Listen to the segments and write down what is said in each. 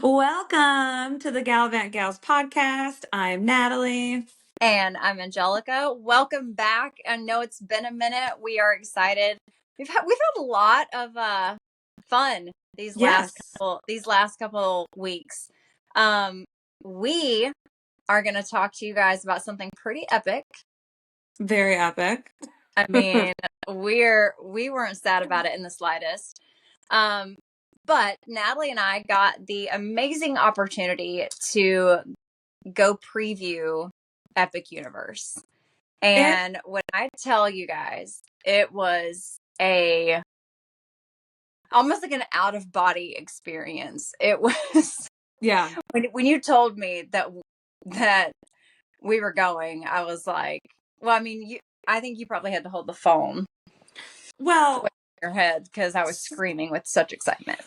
Welcome to the Gallivant Gals podcast. I'm Natalie. And I'm Angelica. Welcome back. I know it's been a minute. We are excited. We've had a lot of fun these last Yes, couple weeks. We are going to talk to you guys about something pretty epic. very epic. I mean, we weren't sad about it in the slightest. But Natalie and I got the amazing opportunity to go preview Epic Universe. And when I tell you guys, it was almost like an out of body experience. It was Yeah. when you told me that we were going, I was like, well, I mean, I think you probably had to hold the phone Well, in your head because I was screaming with such excitement.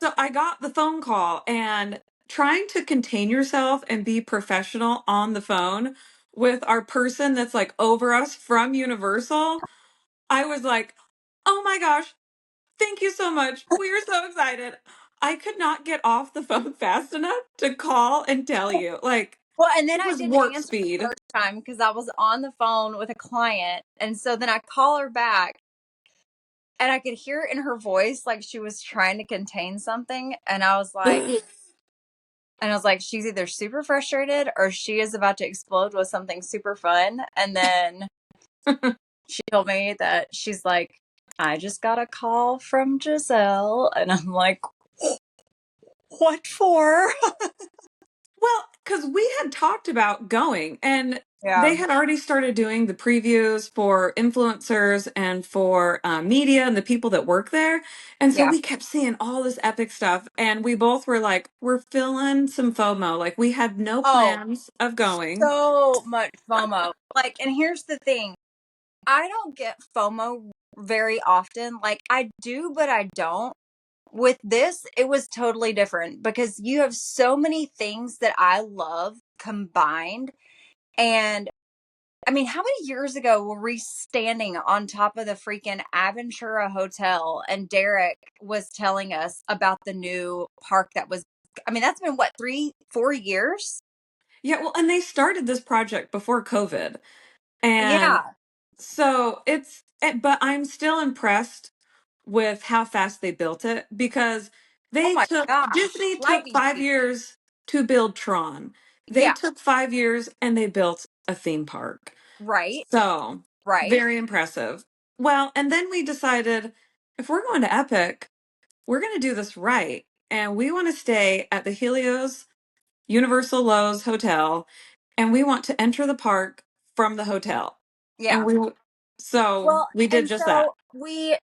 so I got the phone call and trying to contain yourself and be professional on the phone with our person that's like over us from Universal. I was like, oh my gosh, thank you so much. We are so excited. I could not get off the phone fast enough to call and tell you. Like, Well, and then it I was didn't warp answer the speed. first time because I was on the phone with a client. And so then I call her back and I could hear in her voice like she was trying to contain something. And I was like, she's either super frustrated or she is about to explode with something super fun. And then she told me that she's like, I just got a call from Giselle. And I'm like, what for? Well, because we had talked about going and Yeah. they had already started doing the previews for influencers and for media and the people that work there. And so Yeah. we kept seeing all this epic stuff. And we both were like, we're feeling some FOMO. Like, we had no Oh, plans of going. so much FOMO. Like, and here's the thing. I don't get FOMO very often. Like, I do, but I don't. With this, it was totally different because you have so many things that I love combined. And I mean, how many years ago were we standing on top of the freaking Aventura Hotel and Derek was telling us about the new park I mean, that's been what, 3-4 years? Yeah, well, and they started this project before COVID. And Yeah. so but I'm still impressed with how fast they built it because Oh my gosh. Disney took Lightning 5 speed. years to build Tron. They Yeah. took 5 years and they built a theme park. Right. So, Right. very impressive. Well, and then we decided if we're going to Epic, we're going to do this right. And we want to stay at the Helios Universal Lowe's Hotel and we want to enter the park from the hotel. And Yeah. so Well, we did and just that.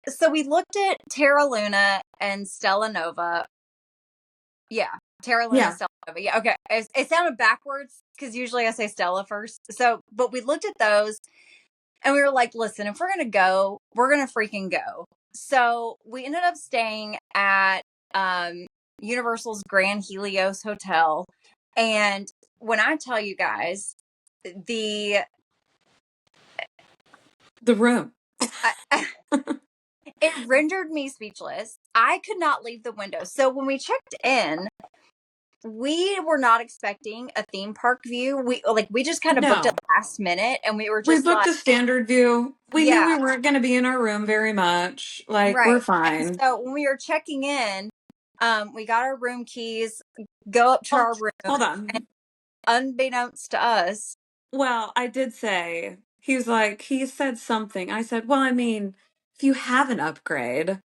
so we looked at Terra Luna and Stella Nova. Yeah, Terra Luna, Yeah. Stella Nova. Yeah, okay. It sounded backwards because usually I say Stella first. So, but we looked at those and we were like, listen, if we're gonna go, we're gonna freaking go. So we ended up staying at Universal's Grand Helios Hotel, and when I tell you guys, the Room. it rendered me speechless. I could not leave the window. So when we checked in, we were not expecting a theme park view. We just kind of booked it No. last minute and we were We just booked like, a standard view. We knew yeah, we weren't going to be in our room very much. Like, we're right. And fine. so when we were checking in, we got our room keys, go up to Oh, our room, hold and on. unbeknownst to us, Well, I did say, he said something. I said, well, I mean, if you have an upgrade,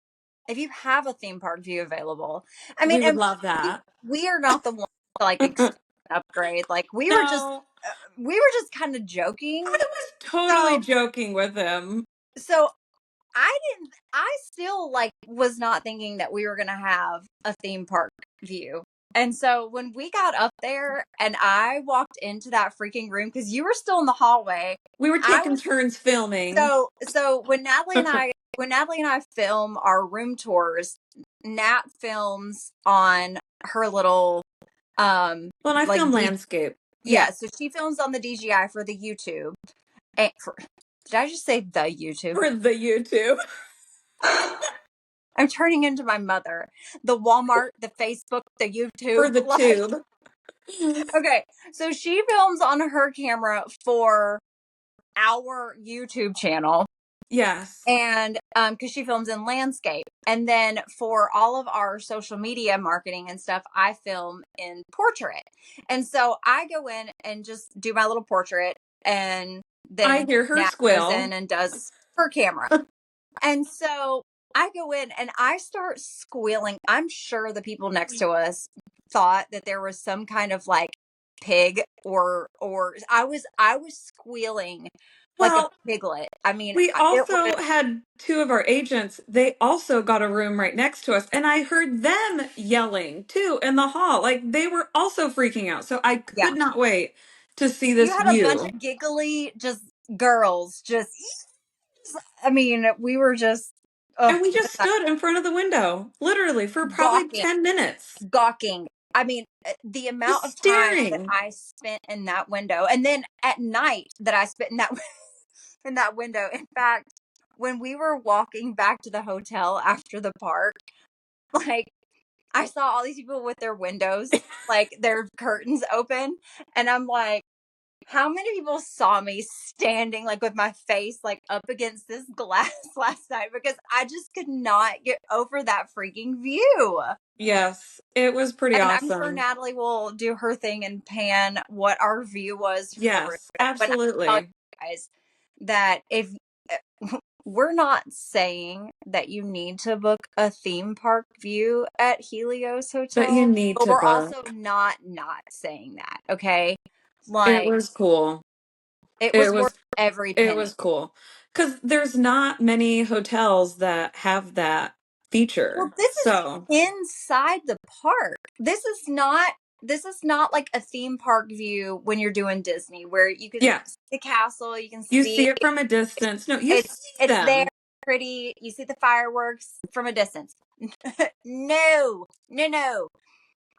if you have a theme park view available, I mean, we would and love we, that. we are not the ones to like expect an upgrade. Like No, we were just kind of I joking. was totally So, joking with him. so I still like was not thinking that we were going to have a theme park view. And so when we got up there and I walked into that freaking room, because you were still in the hallway, We were I taking was turns filming. so when Natalie and I film our room tours, Nat films on her little Well, and I like film landscape. Yeah. yeah, so she films on the DJI for the YouTube. And did I just say the YouTube? For the YouTube. I'm turning into my mother. The Walmart, the Facebook, the For YouTube. the Like, tube. okay. So she films on her camera for our YouTube channel. Yes. And because she films in landscape. And then for all of our social media marketing and stuff, I film in portrait. And so I go in and just do my little portrait, and I then hear her Nat goes squeal. in and does her camera. And so I go in and I start squealing. I'm sure the people next to us thought that there was some kind of like pig, or I was squealing like a Well, piglet. I mean, we it was also had two of our agents. They also got a room right next to us, and I heard them yelling too in the hall. Like they were also freaking out. So I yeah. could not wait to see You this had a bunch view. of giggly just girls just I mean, we were just And we just stood in front of the window, literally, for probably gawking, 10 minutes, gawking. I mean, the amount just of time that staring. I spent in that window, and then at night that I spent in that in that window. In fact, when we were walking back to the hotel after the park, like I saw all these people with their windows, like their curtains open, and I'm like, how many people saw me standing like with my face like up against this glass last night, because I just could not get over that freaking view. Yes, it was pretty And I'm sure awesome. Natalie will do her thing and pan what our view was from the room. Yes, But I tell you absolutely. guys that if we're not saying that you need to book a theme park view at Helios But you Hotel, need but to we're also book. not saying that, okay? It Like was cool. it It was worth was every it penny. was cool. Because there's not many hotels that have that Well, feature. this is So, inside the park. This is not like a theme park view when you're doing Disney where you can yeah, see the castle, you can you see see it from a distance. No, you it's see it's there, them. pretty, you see the fireworks from a distance. No. No, no.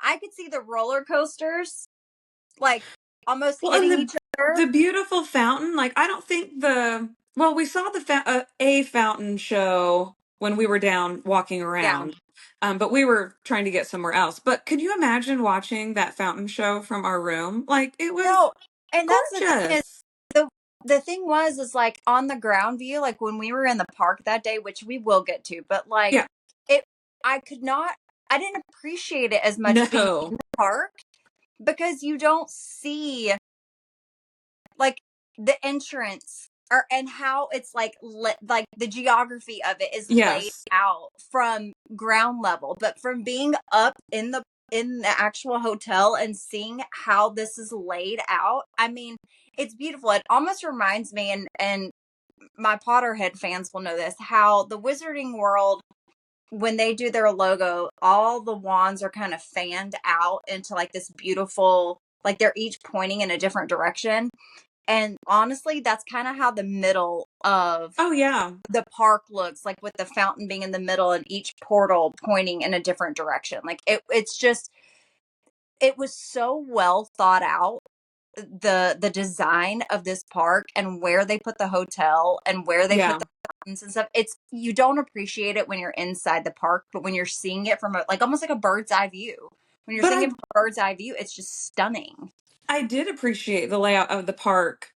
I could see the roller coasters like almost Well, and hitting each other. the beautiful fountain, like I don't think we saw a fountain show when we were down walking Yeah. around. But we were trying to get somewhere else. But could you imagine watching that fountain show from our room? Like it was No, and that's the thing is gorgeous. the the thing was is like on the ground view, like when we were in the park that day, which we will get to, but like Yeah. it, I could not, I didn't appreciate it as much being in No. the park because you don't see like the entrance or and how it's like like the geography of it is laid Yes. out from ground level, but from being up in the actual hotel and seeing how this is laid out, I mean, it's beautiful. It almost reminds me, and my Potterhead fans will know this, how the Wizarding World, when they do their logo, all the wands are kind of fanned out into like this beautiful, like they're each pointing in a different direction. And honestly, that's kind of how the middle of Oh yeah. the park looks, like with the fountain being in the middle and each portal pointing in a different direction. Like it's just, it was so well thought out, the design of this park and where they put the hotel and where they put Yeah. the fountains and stuff. It's, you don't appreciate it when you're inside the park, but when you're seeing it from a, like almost like a bird's eye view, when you're But seeing I it from a bird's eye view, it's just stunning. I did appreciate the layout of the park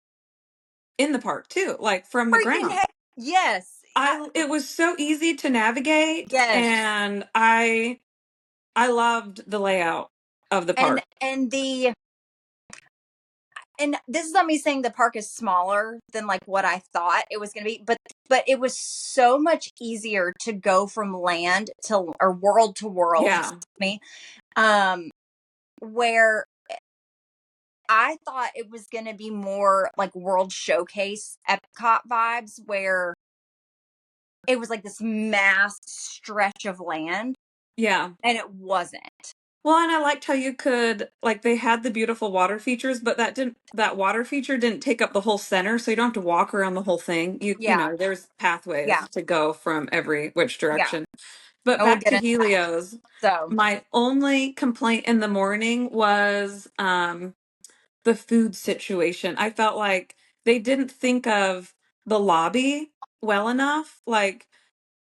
in the park too, like from the Freaking ground. heck, yes. I it was so easy to navigate Yes. and I loved the layout of the and park. and the and this is not me saying the park is smaller than like what I thought it was going to be, but it was so much easier to go from land to, or world to world, excuse Yeah. me, um where I thought it was going to be more like World Showcase Epcot vibes, where it was like this mass stretch of land, Yeah. and it wasn't. Well, and I liked how you could like they had the beautiful water features, but that water feature didn't take up the whole center, so you don't have to walk around the whole thing. You Yeah. know, there's Yeah. pathways to go from every which Yeah. direction. But And we'll back get to into that. Helios, So, my only complaint in the morning was the food situation. I felt like they didn't think of the lobby well enough. Like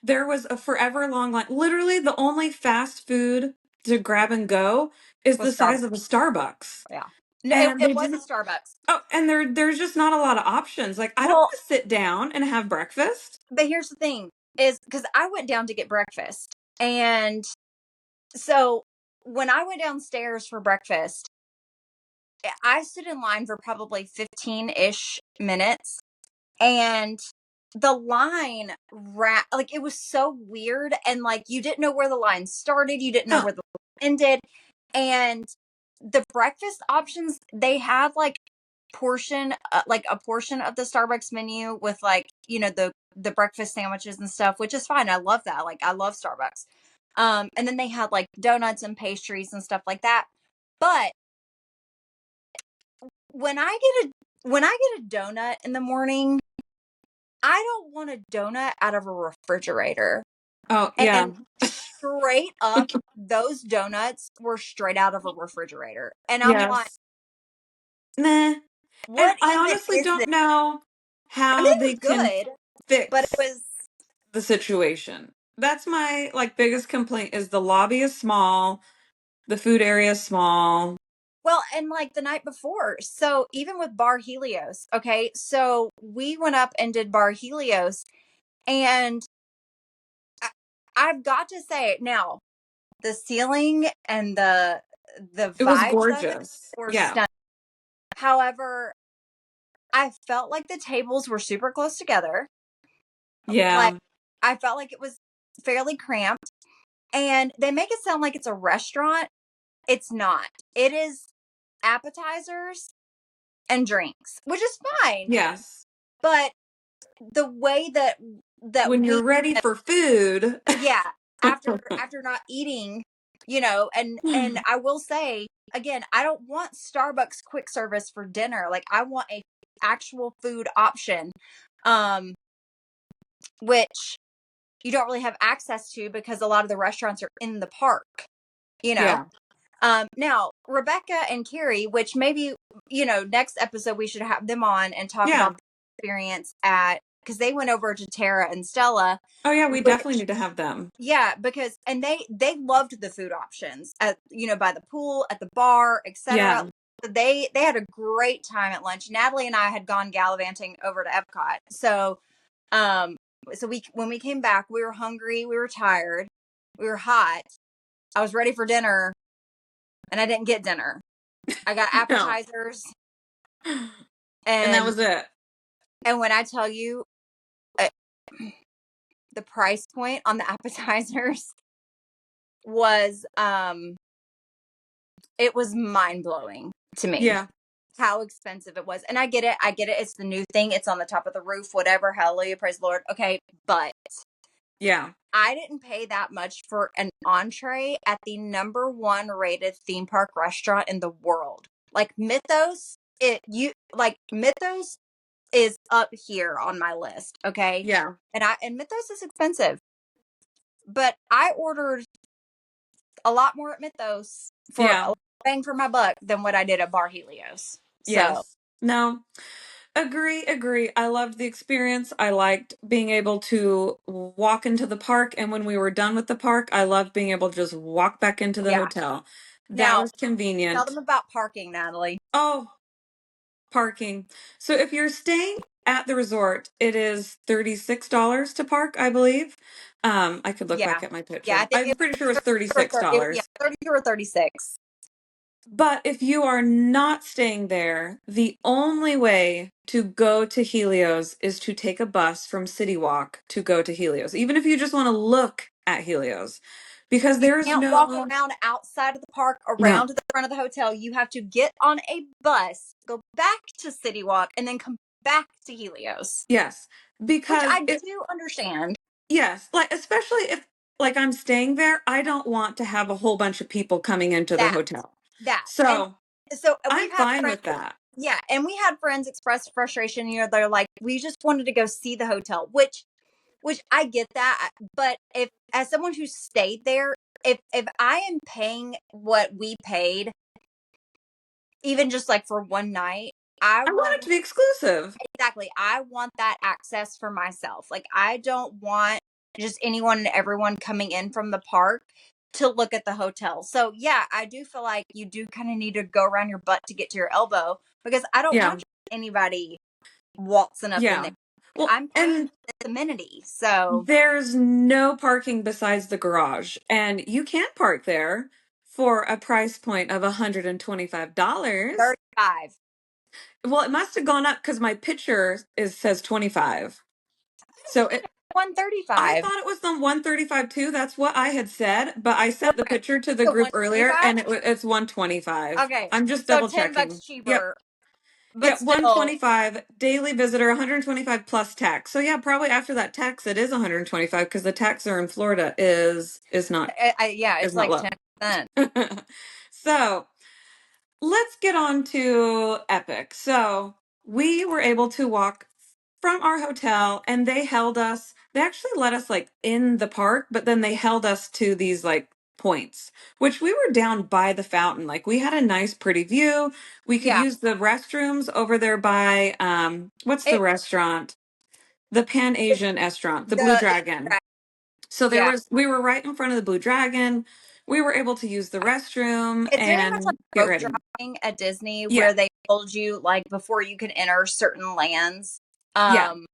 There was a forever long line. Literally, the only fast food to grab and go is the Was size Starbucks. of a Starbucks. Yeah. No, And it they was a didn't. Starbucks. Oh, and there's just not a lot of options. Like, I don't Well, want to sit down and have breakfast. but here's the thing is because I went down to get breakfast. And so when I went downstairs for breakfast, I stood in line for probably 15-ish minutes. And the line like it was so weird, and like you didn't know where the line started, you didn't know No. where the line ended. And the breakfast options, they have like a portion of the Starbucks menu with like, the breakfast sandwiches and stuff, which is fine. I love that. Like I love Starbucks. And then they had like donuts and pastries and stuff like that. But when I get a donut in the morning, I don't want a donut out of a refrigerator. Oh, yeah. And straight up, those donuts were straight out of a refrigerator. And I'm like, Yes. Nah. And what I even honestly is this? don't know I mean, how it they was can good, but it fix was, the situation. That's my like biggest complaint is the lobby is small, the food area is small. well, and like the night before. So even with Bar Helios, okay, so we went up and did Bar Helios, and I, I've got to say now, the ceiling and the It was vibes of it gorgeous. were Yeah. stunning. However, I felt like the tables were super close together. Like Yeah. I felt like it was fairly cramped, and they make it sound like it's a restaurant. It's not. It is appetizers and drinks, which is fine. Yes. But the way that When we, you're ready for food. yeah, after not eating, and I will say again, I don't want Starbucks quick service for dinner. Like I want a actual food option, um, which you don't really have access to because a lot of the restaurants are in the park, you know. Yeah. Now Rebecca and Carrie, which maybe, next episode we should have them on and talk Yeah. about the experience at, because they went over to Tara and Stella, Oh yeah, we definitely which, need to have them. yeah, because and they loved the food options at, by the pool, at the bar, etc. Yeah. They had a great time at lunch. Natalie and I had gone gallivanting over to Epcot, so um we when we came back, we were hungry, we were tired, we were hot. I was ready for dinner, and I didn't get dinner. I got No. appetizers, And that and was it. when I tell you, uh, the price point on the appetizers was it was mind-blowing to me Yeah. how expensive it was. And I get it. I get it. It's the new thing. It's on the top of the roof, whatever. Hallelujah, praise the Lord. Okay, but Yeah. I didn't pay that much for an entree at the number one rated theme park restaurant in the world. Like Mythos is up here on my list, okay? Yeah. And Mythos is expensive. But I ordered a lot more at Mythos for Yeah. a bang for my buck than what I did at Bar Helios. So, Yes. No. Agree, agree. I loved the experience. I liked being able to walk into the park, and when we were done with the park, I loved being able to just walk back into the yeah. hotel. That Now, was tell convenient. them about parking, Natalie. Oh, parking. So if you're staying at the resort, it is $36 to park, I believe. I could look Yeah. back at my Yeah, I picture. think I'm it pretty sure it's was yeah, $36. 32 or 36. But if you are not staying there, the only way to go to Helios is to take a bus from City Walk to go to Helios, even if you just want to look at Helios, because You there's can't walk no, around outside of the park, no, around to the front of the hotel. You have to get on a bus, go back to City Walk, and then come back to Helios, yes, which because I if, do understand. yes, like, especially if, like, I'm staying there, I don't want to have a whole bunch of people coming into the That, hotel. that. And So so I'm we've had fine friends, with that. yeah, and we had friends express frustration. They're like, we just wanted to go see the hotel, which I get that. But if, as someone who stayed there, if I am paying what we paid, even just like for one night, I I want want it to be exclusive. exactly. I want that access for myself. Like I don't want just anyone and everyone coming in from the park to look at the hotel. So yeah, I do feel like you do kind of need to go around your butt to get to your elbow, because I don't Yeah. want anybody waltzing up in there. Yeah. Well, I'm paying and for this amenity. So there's no parking besides the garage, and you can't park there for a price point of $125. 35. Well, it must have gone up because my picture says 25. So I 135. thought it was the 135 too. That's what I had said, but I sent the Okay. picture to the So group earlier 125? and it's 125. Okay. I'm just So double $10 checking. Yep. cheaper, but Yep, still 125 daily visitor, 125 plus tax. So yeah, probably after that tax it is 125 because the tax there in Florida is not yeah, is it's not like low. 10%. So, let's get on to Epic. So we were able to walk from our hotel and they actually let us like in the park, but then they held us to these like points, which we were down by the fountain. Like we had a nice pretty view. We could Yeah. use the restrooms over there by what's the It, restaurant? The Pan it Asian restaurant, the Blue the Dragon. So yeah. we were right in front of the Blue Dragon. We were able to use the restroom It's very much like and get boat ready. dropping at Disney, Yeah. where they told you like before you could enter certain lands. Yeah. Um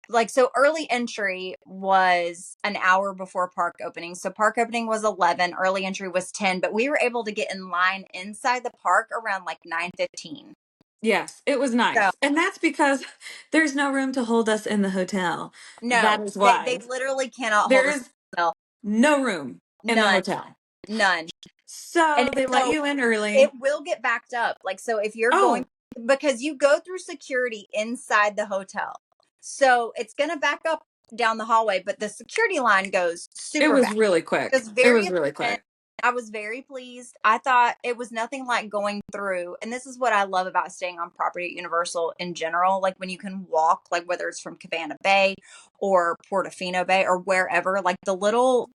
like, so early entry was an hour before park opening. So park opening was 11, early entry was 10, but we were able to get in line inside the park around like 9:15. Yes, it was So nice. And that's because there's no room to hold us in the hotel. That no, is they why. literally cannot hold There us is still. no room in the None, hotel. none. And So they let so you in it early. will get backed up. Like, so if you're going, Oh, because you go through security inside the hotel. So it's going to back up down the hallway, but the security line goes it super was fast. really quick. Just It very was really efficient. quick. I was very pleased. I thought it was nothing like going through, and this is what I love about staying on property at Universal in general. Like when you can walk, like whether it's from Cabana Bay or Portofino Bay or wherever, like the little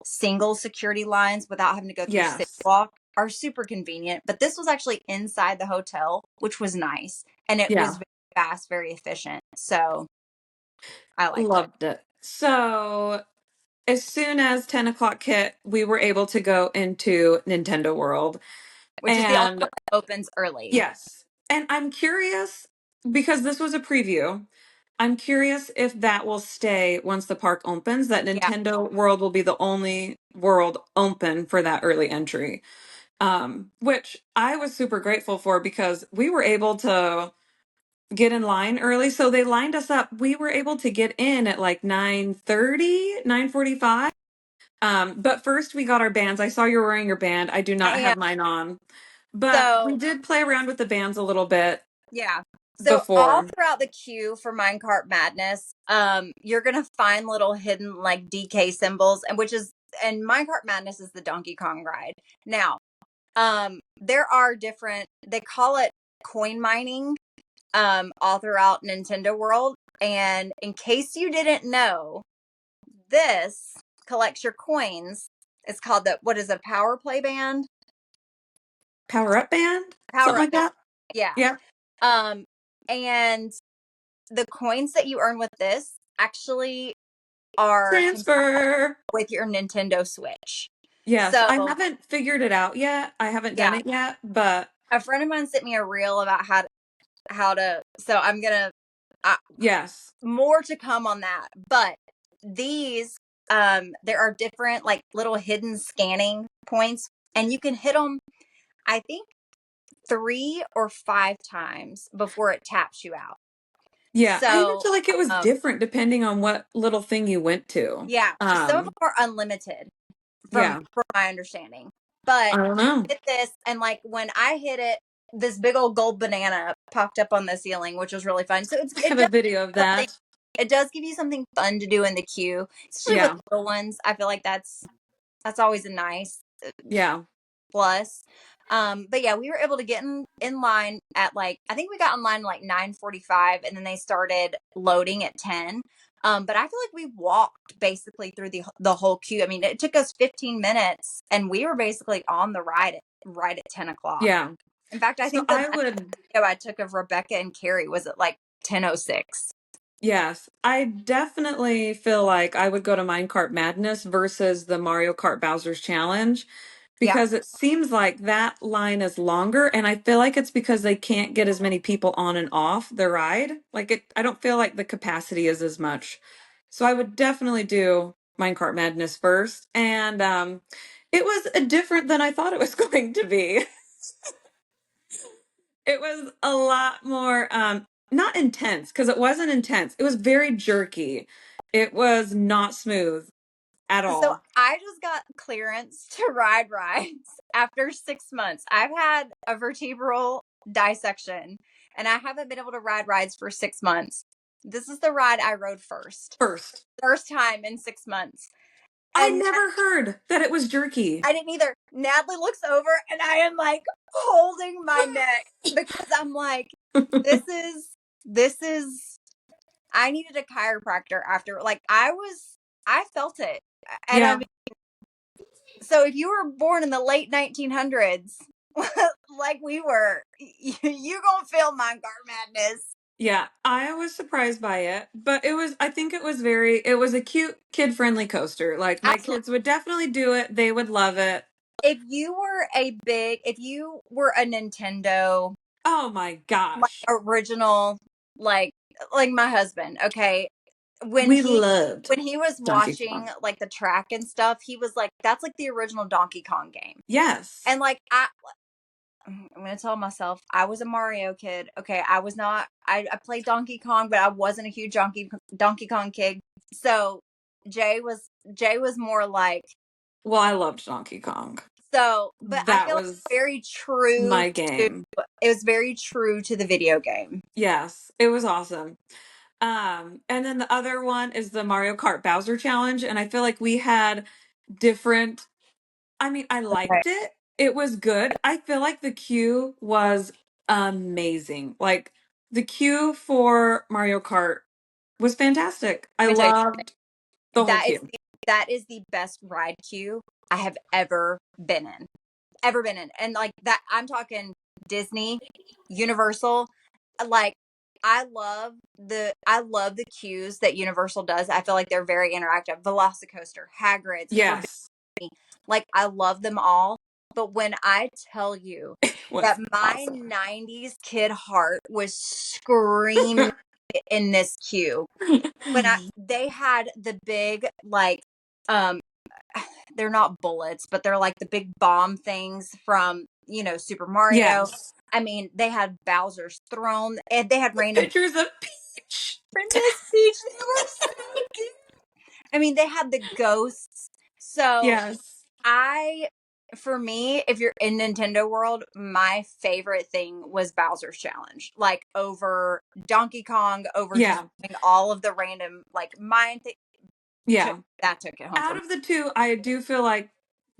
single security lines without having to go through city Yes. walk are super convenient. But this was actually inside the hotel, which was nice. And it was Yeah. very fast, very efficient. So I liked it. Loved it. So as soon as 10 o'clock hit, we were able to go into Nintendo World. Which is the only And one that opens early. yes. And I'm curious because this was a preview. I'm curious if that will stay once the park opens, that Yeah. Nintendo World will be the only world open for that early entry. Which I was super grateful for because we were able to get in line early. So they lined us up. We were able to get in at like 9:30, 9:45. But first we got our bands. I saw you were wearing your band. I do I not am. have mine on. But we So did play around with the bands a little bit yeah. So all before. throughout the queue for Minecart Madness, you're gonna find little hidden like DK symbols, and which is and Minecart Madness is the Donkey Kong ride. Now, there are different, they call it coin mining, all throughout Nintendo World. And in case you didn't know, this collects your coins. It's called the, what is a power play band? Power Up Band? Power Something up like band. that? Yeah. Yeah. Um, and the coins that you earn with this actually are Transfer. with your Nintendo Switch. Yes, I So haven't figured it out yet. I haven't done yeah, it yet, but a friend of mine sent me a reel about how to. So I'm gonna yes. more to come on that. But these, there are different like little hidden scanning points, and you can hit them. I think 3 or 5 times before it taps you out. Yeah, I even So feel like it was different depending on what little thing you went to. yeah, some of them are unlimited Yeah. from my understanding. But I don't you know. hit this, and like when I hit it, this big old gold banana popped up on the ceiling, which was really fun. So I it have a does video of something. that. It does give you something fun to do in the queue, especially with Yeah. little ones. I feel like that's always a nice Yeah. plus. But yeah, we were able to get in line at like, I think we got in line like 9:45, and then they started loading at 10. But I feel like we walked basically through the whole queue. I mean, it took us 15 minutes, and we were basically on the ride right at 10 o'clock. Yeah. In fact, I So think the I last would video I took of Rebecca and Carrie was at like 10:06. Yes, I definitely feel like I would go to Minecart Madness versus the Mario Kart Bowser's Challenge Yeah. because it seems like that line is longer, and I feel like it's because they can't get as many people on and off the ride. Like I don't feel like the capacity is as much. So I would definitely do Minecart Madness first, and it was different than I thought it was going to be. It was a lot more not intense because it wasn't intense. It was very jerky. It was not smooth at So all. I just got clearance to ride rides after 6 months. I've had a vertebral dissection and I haven't been able to ride rides for 6 months. This is the ride I rode first. First, First time in 6 months. I And never heard that it was jerky. I didn't either. Natalie looks over and I am like holding my neck because I'm like, this is I needed a chiropractor after like I felt it. And I Yeah. mean, so if you were born in the late 1900s, like we were, you gonna feel Minecart Madness. Yeah, I was surprised by it, but I think it was a cute kid-friendly coaster. Like my Absolutely. kids would definitely do it. They would love it. If you were a Nintendo Oh my like gosh. original, like my husband, okay, when We he loved when he was Donkey watching Kong. like the track and stuff, he was like, "That's like the original Donkey Kong game." Yes. And like I'm gonna tell myself I was a Mario kid. Okay, I was not. I played Donkey Kong, but I wasn't a huge Donkey Kong kid. So Jay was more like Well, I loved Donkey Kong. so. But I That feel like was very true my to game. it was very true to the video game. Yes, it was awesome. And then the other one is the Mario Kart Bowser Challenge, and I feel like we had different. I mean, I Okay. liked it. It was good. I feel like the queue was amazing. Like the queue for Mario Kart was fantastic. I Let me tell you, loved the whole that is queue. that is the best ride queue I have ever been in. Ever been in. And like that I'm talking Disney, Universal, like I love the cues that Universal does. I feel like they're very interactive. Velocicoaster, Hagrid's, Forbidden, Yes, like I love them all. But when I tell you it that was my awesome. 90s kid heart was screaming in this queue when they had the big like um they're not bullets, but they're like the big bomb things from, Super Mario. Yes, I mean, they had Bowser's throne and they had random pictures of Peach. Princess Peach. They were so cute. I mean, they had the ghosts. So Yes, I, for me, if you're in Nintendo World, my favorite thing was Bowser's Challenge, like over Donkey Kong, over just yeah, doing all of the random like mine thing. yeah. That took it home for Out me. of the two, I do feel like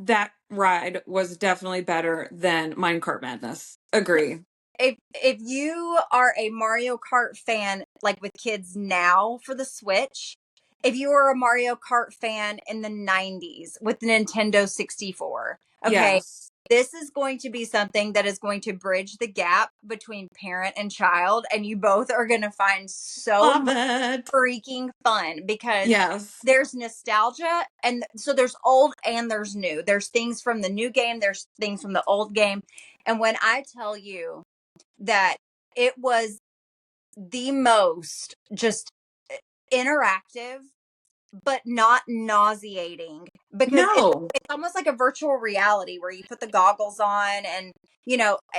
that ride was definitely better than Minecart Madness. Agree. If you are a Mario Kart fan, like with kids now for the Switch, if you were a Mario Kart fan in the 90s with the Nintendo 64, okay, Yes. this is going to be something that is going to bridge the gap between parent and child, and you both are going to find so Love much it. freaking fun because Yes. there's nostalgia, and so there's old and there's new. There's things from the new game, there's things from the old game. And when I tell you that it was the most just interactive but not nauseating because No, it's almost like a virtual reality where you put the goggles on and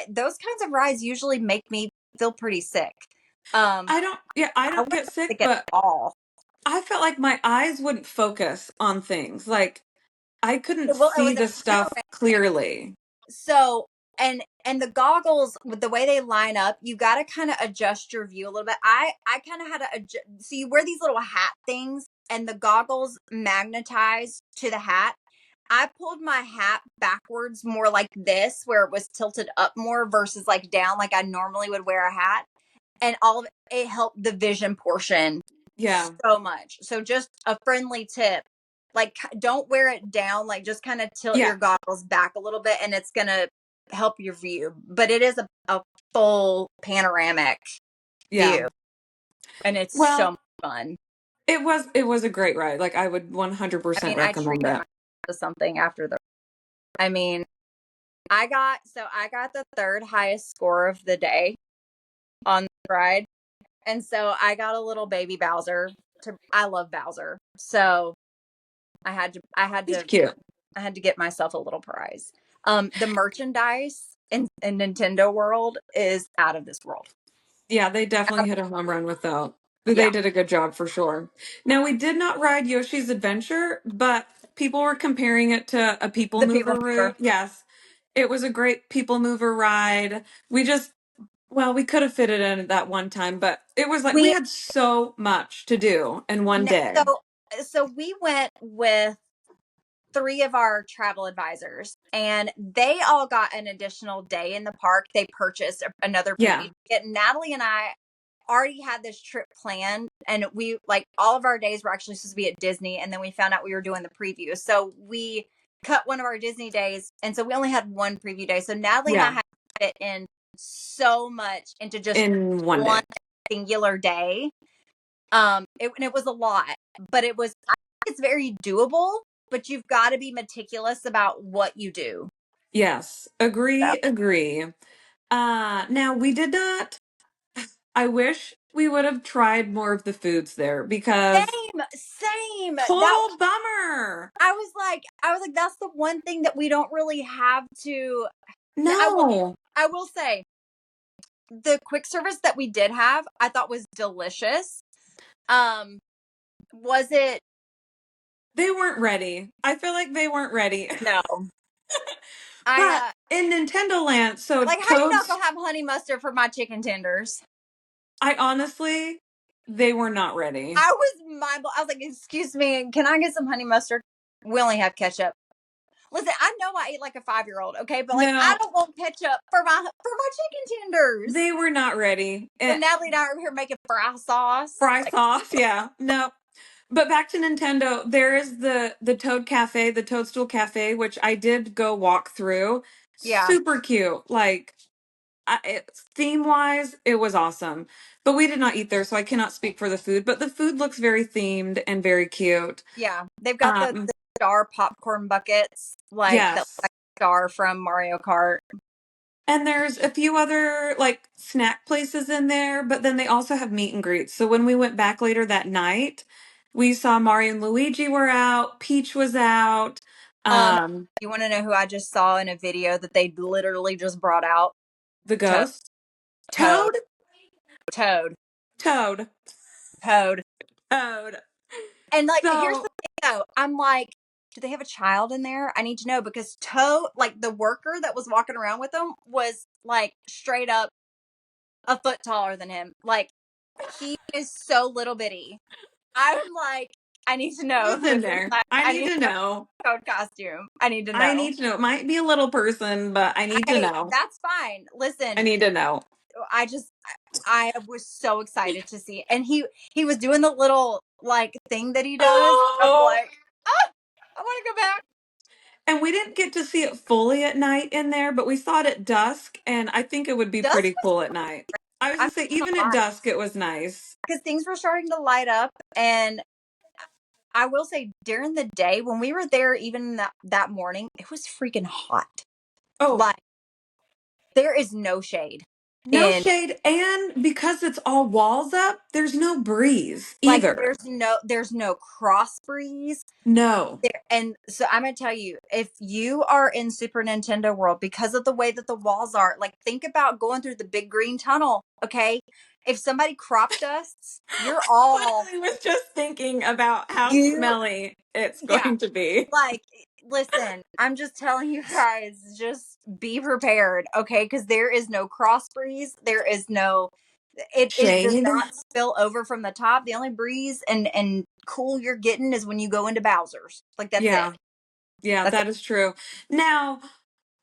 those kinds of rides usually make me feel pretty sick. I I don't get wasn't sick, sick at but all. I felt like my eyes wouldn't focus on things. Like I couldn't Well, it see was a the stuff clearly. so and the goggles with the way they line up, you got to kind of adjust your view a little bit. I kind of had to adjust. So you wear these little hat things and the goggles magnetize to the hat. I pulled my hat backwards more like this where it was tilted up more versus like down like I normally would wear a hat, and all of it helped the vision portion Yeah. so much. So just a friendly tip, like don't wear it down, like just kind of tilt Yeah. your goggles back a little bit and it's going to help your view. But it is a full panoramic Yeah. view and it's so Well, much fun. It was a great ride. Like I would I 100% mean, I recommend treated it. myself to something after the. I mean, I got the third highest score of the day on the ride, and so I got a little baby Bowser. I love Bowser, so I had to I had He's to cute. I had to get myself a little prize. The merchandise in Nintendo World is out of this world. Yeah, they definitely Out hit a home run with that. Yeah, They did a good job for sure. Now, we did not ride Yoshi's Adventure, but people were comparing it to a people the people mover mover. route. Yes, it was a great people mover ride. Well, we could have fit it in at that one time, but it was like we We had so much to do in one no, day. so we went with three of our travel advisors, and they all got an additional day in the park. They purchased another Yeah, preview ticket. Natalie and I already had this trip planned, and we like all of our days were actually supposed to be at Disney, and then we found out we were doing the preview. So we cut one of our Disney days, and so we only had one preview day. So Natalie and I yeah, had to fit in so much into just in one one day. singular day. It was a lot, but I think it's very doable, but you've got to be meticulous about what you do. Yes, So. agree. Now we did not. I wish we would have tried more of the foods there because Same. That total bummer. I was like, that's the one thing that we don't really have to. I will, No, I will say, the quick service that we did have, I thought was delicious. Um, was it? they weren't ready. I feel like they weren't ready. No. I But in Nintendo Land, so like how you not Toad's, gonna have honey mustard for my chicken tenders? I honestly, they were not ready. I was like, excuse me, can I get some honey mustard? We only have ketchup. Listen, I know I eat like a 5-year-old, okay, but like I No, don't want ketchup for my chicken tenders. they were not ready. So Natalie and I are here making fry sauce. Fry Like, sauce, yeah. No. But back to Nintendo, there is the Toad Cafe, the Toadstool Cafe, which I did go walk through. yeah, Super cute. Like theme wise, it was awesome. But we did not eat there, so I cannot speak for the food. But the food looks very themed and very cute. yeah. They've got Um, the star popcorn buckets, like that, yes. like star from Mario Kart. And there's a few other like snack places in there, but then they also have meet and greets. So when we went back later that night, we saw Mario and Luigi were out, Peach was out, Um, um, you want to know who I just saw in a video that they literally just brought out? the Toad, ghost, Toad, Toad, Toad, Toad, Toad. Toad. And like, here's the So thing though. I'm like, do they have a child in there? I need to know because like the worker that was walking around with them was like straight up a foot taller than him. Like, he is so little bitty. I'm like, I need to know who's who's in there? inside. I I need need to to know know. code costume. I need to I know. need to know. It might be a little person, but I need to Hey, know. that's fine. I Listen, need to know. I just I was so excited to see, and he was doing the little like thing that he does. I'm Oh. like, ah, I want to go back. And we didn't get to see it fully at night in there, but we saw it at dusk, and I think it would be Dusk pretty was, cool at night. I was I'm gonna say, even at dusk, it was nice. because things were starting to light up, and I will say during the day when we were there, even that morning, it was freaking hot. Oh, Like there is no shade no in shade, and because it's all walls up, there's no breeze like either. there's no cross breeze No. there. And so I'm gonna tell you, if you are in Super Nintendo World, because of the way that the walls are, like think about going through the big green tunnel. Okay, if somebody crop dusts, you're all Literally was just thinking about how you smelly it's yeah. going to be. Like, listen, I'm just telling you guys, just be prepared, okay? Because there is no cross breeze. There is no. It does Shade? not spill over from the top. The only breeze and cool you're getting is when you go into Bowser's. Like that's it. Yeah, yeah, That's it. that is true. Now,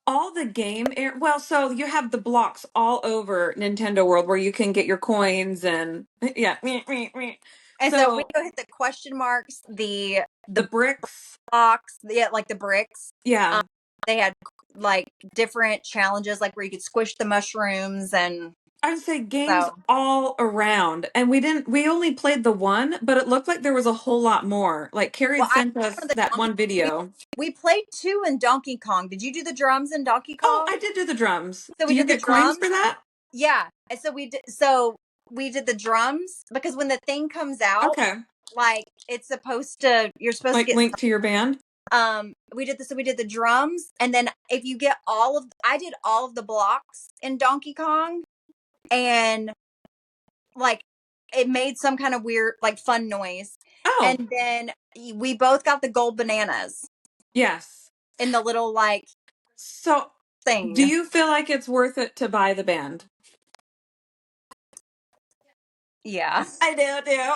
all the well, so you have the blocks all over Nintendo World where you can get your coins and yeah, meh, meh, meh. And so we So go hit the question marks, the the bricks, blocks, yeah, like the bricks. yeah. They had like different challenges, like where you could squish the mushrooms and. I'd say games So, all around. And we only played the one, but it looked like there was a whole lot more. Like Carrie well, had I sent one us of the that Donkey. one video. We played two in Donkey Kong. Did you do the drums in Donkey Oh, Kong? I did do the drums. So Do we you did the get coins for drums. that? Yeah, and so we did. So we did the drums because when the thing comes out, Okay. like it's supposed to, you're supposed to Like get. link to your band? We did this. So we did the drums, and then if you get I did all of the blocks in Donkey Kong, and like it made some kind of weird, like fun noise, Oh, and then we both got the gold bananas yes. in the little like So, do thing. you feel like it's worth it to buy the band? Yeah. I do.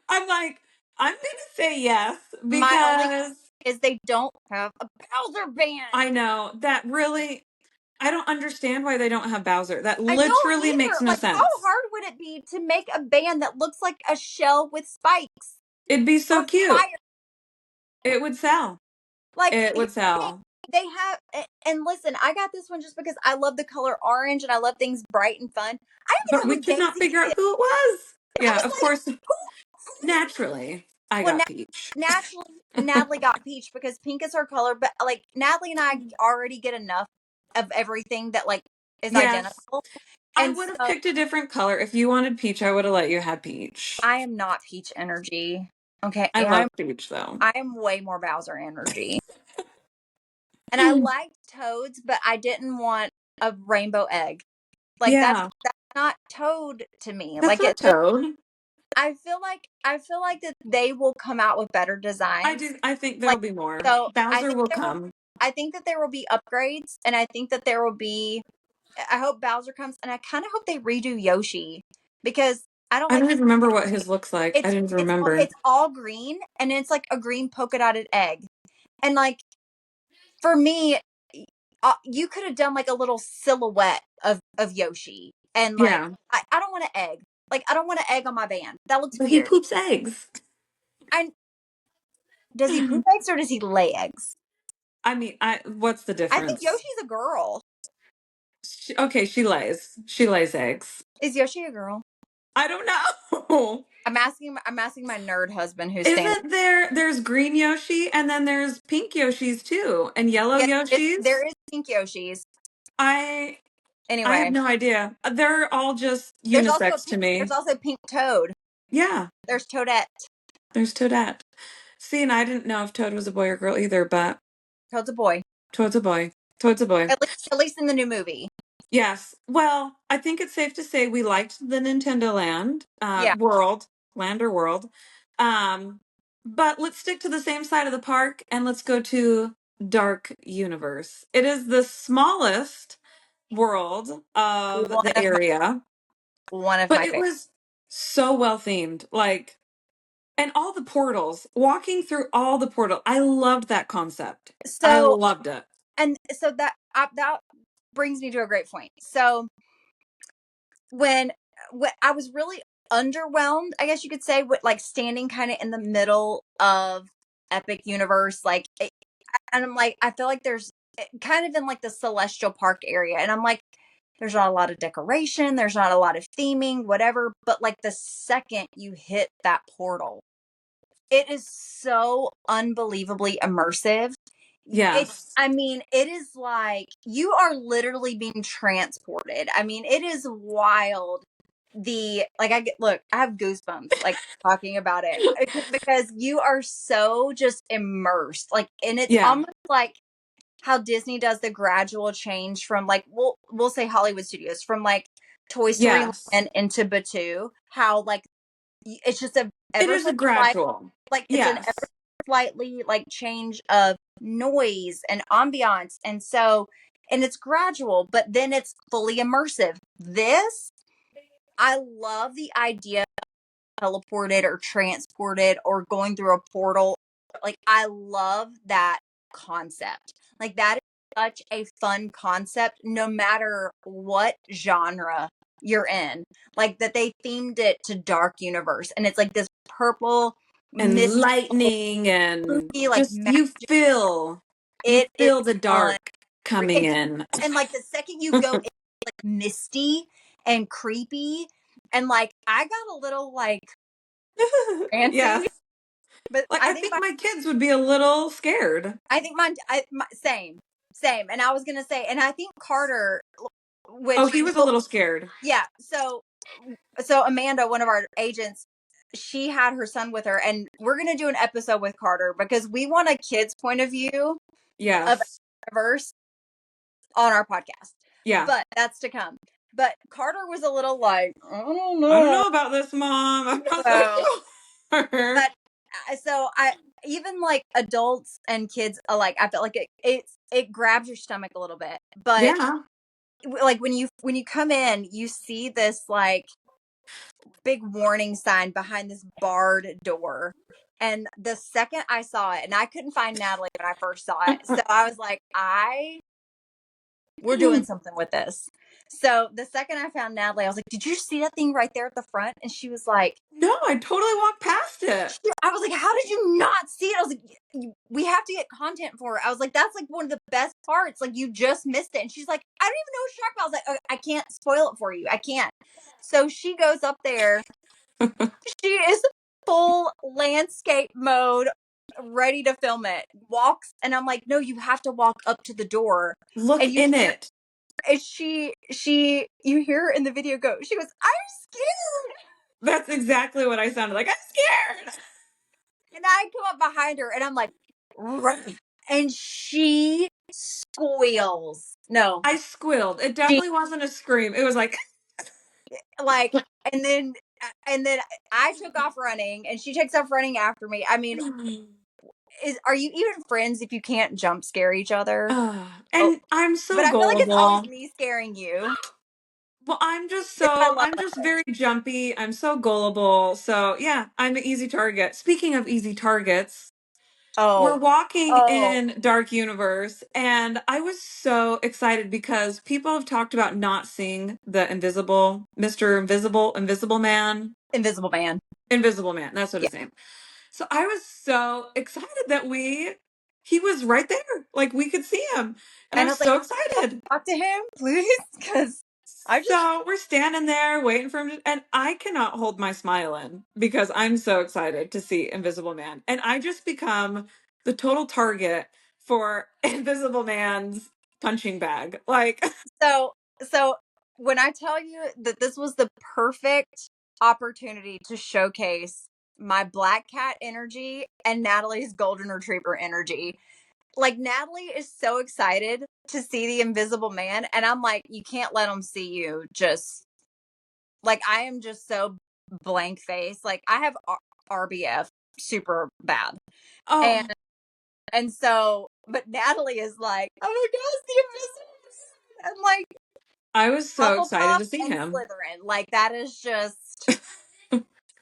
I'm like, I'm going to say yes My only because is they don't have a Bowser band. I know that really, I don't understand why they don't have Bowser. That I don't literally makes either. no Like, how sense. hard would it be to make a band that looks like a shell with spikes It'd be so or cute. fire? It would sell. Like, It here's would the thing. sell. They have, and listen, I got this one just because I love the color orange and I love things bright and fun. I don't But even know we who could not Daisy figure out is. who it was. I Yeah, was of like, course, who is this? naturally, I Well, got Peach. naturally, Natalie got peach because pink is her color, but like Natalie and I already get enough of everything that like is Yes, identical. I And would have so picked a different color. If you wanted Peach, I would have let you have Peach. I am not peach energy. Okay. I love Peach, though. I am way more Bowser energy. And I liked Toads, but I didn't want a rainbow egg. Like Yeah, that's not Toad to me. that's Like not it feels Toad. I feel like that they will come out with better I designs. do. I think Like there'll be more. so Bowser will come. I think that there will be upgrades and I think that there will be I hope Bowser comes and I kind of hope they redo Yoshi because I don't I like don't his even remember what his looks like. I didn't even remember. it's all green and it's like a green polka dotted egg. And like for me, you could have done like a little silhouette of Yoshi, and like Yeah, I don't want an egg. Like I don't want an egg on my band. That looks but he weird. poops eggs. And does he poop eggs or does he lay eggs? I mean, I what's the I think difference? Yoshi's a girl. Okay, she lays. She lays eggs. Is Yoshi a girl? I don't know. I'm asking my nerd husband who's standing. Isn't there's green Yoshi and then there's pink Yoshis too and yellow Yeah, Yoshis? there is pink Yoshis. I I have Anyway, no idea. They're all just there's unisex to me. also pink Toad. Yeah, There's Toadette. there's Toadette. See, and I didn't know if Toad was a boy or girl either, but Toad's a boy. Toad's a boy. Toad's a boy. At least in the new movie. Yes. Well, I think it's safe to say we liked the Nintendo Land, Yeah. world, land or world. Um, but let's stick to the same side of the park and let's go to Dark Universe. It is the smallest world of One the of my area, one of but my it favorites. was so well themed. Like, and all the portals, walking through all the portal. I loved that concept. I So loved it. and so that brings me to a great point. So when I was really underwhelmed, I guess you could say, with like standing kind of in the middle of Epic Universe, and I'm like, I feel like there's kind of in like the Celestial Park area, and I'm like, there's not a lot of decoration, there's not a lot of theming, whatever. But like the second you hit that portal, it is so unbelievably immersive. Yes. I mean, it is like you are literally being transported. I mean, it is wild. Look, I have goosebumps like talking about it because you are so just immersed. Like, and it's Yeah. almost like how Disney does the gradual change from like we'll say Hollywood Studios from like Toy Story Yes. Land into Batu. How like it's just a It ever is so a slight, gradual. like it's an ever Yes. slightly like change of noise and ambiance, and so and it's gradual, but then it's fully immersive. This I love the idea teleported or transported or going through a portal. Like I love that concept. Like that is such a fun concept no matter what genre you're in. Like that they themed it to dark universe and it's like this purple And mystical lightning and like just you it is feel the fun. dark coming in. And like the second you go misty and creepy, and like I got a little like Yes. antsy. But Like, I think my kids would be a little scared. I think same, and I was gonna say, and I think Carter, Oh, which he was a little scared. yeah, so Amanda, one of our agents, she had her son with her, and we're gonna do an episode with Carter because we want a kid's point of view of Yes. universe on our podcast. Yeah. But that's to come. But Carter was a little like, I don't I don't know. know about this, Mom. I'm not so So, sure. but so I even like adults and kids alike, I felt like it grabs your stomach a little bit. But Yeah. like when you come in, you see this like big warning sign behind this barred door. And the second I saw it, and I couldn't find Natalie when I first saw it, so I was like, we're doing something with this. So the second I found Natalie, I was like, did you see that thing right there at the front? And she was like, No, I totally walked past it. I was like, how did you not see it? I was like, we have to get content for it. I was like, that's like one of the best parts. Like, you just missed it. And she's like, I don't even know what you're talking about. I was like, oh, I can't spoil it for you. I can't. So she goes up there. She is full landscape mode, ready to film it. Walks, and I'm like, no, you have to walk up to the door. Look And you in hear, it. and you hear her in the video go, she goes, I'm scared. That's exactly what I sounded like. I'm scared. And I come up behind her and I'm like, run. And she squeals. No, I squealed. It she definitely wasn't a scream. It was like, like, and then I took off running and she takes off running after me. I mean, are you even friends if you can't jump scare each other? Oh, and I'm but so I feel like it's always gullible. me scaring you. Well, I love I'm just it. very jumpy. I'm so gullible. So yeah, I'm an easy target. Speaking of easy targets, we're Oh, walking oh, in Dark Universe, and I was so excited because people have talked about not seeing the Mr. Invisible Man. Invisible Man. Invisible Man, that's what Yeah. his name. So I was so excited that he was right there. Like we could see him. And I And I was was like, so can I excited. talk to him, please? Because I just, So we're standing there waiting for him and I cannot hold my smile in because I'm so excited to see Invisible Man. And I just become the total target for Invisible Man's punching bag. Like, so, so when I tell you that this was the perfect opportunity to showcase my black cat energy and Natalie's golden retriever energy, like Natalie is so excited to see the Invisible Man, and I'm like, you can't let him see you. Just like I am just so blank face. Like I have RBF super bad, and oh, so, but Natalie is like, oh my god, it's the Invisible Man. And like I was so excited Hufflepuff to see and him. Slytherin, like that is just.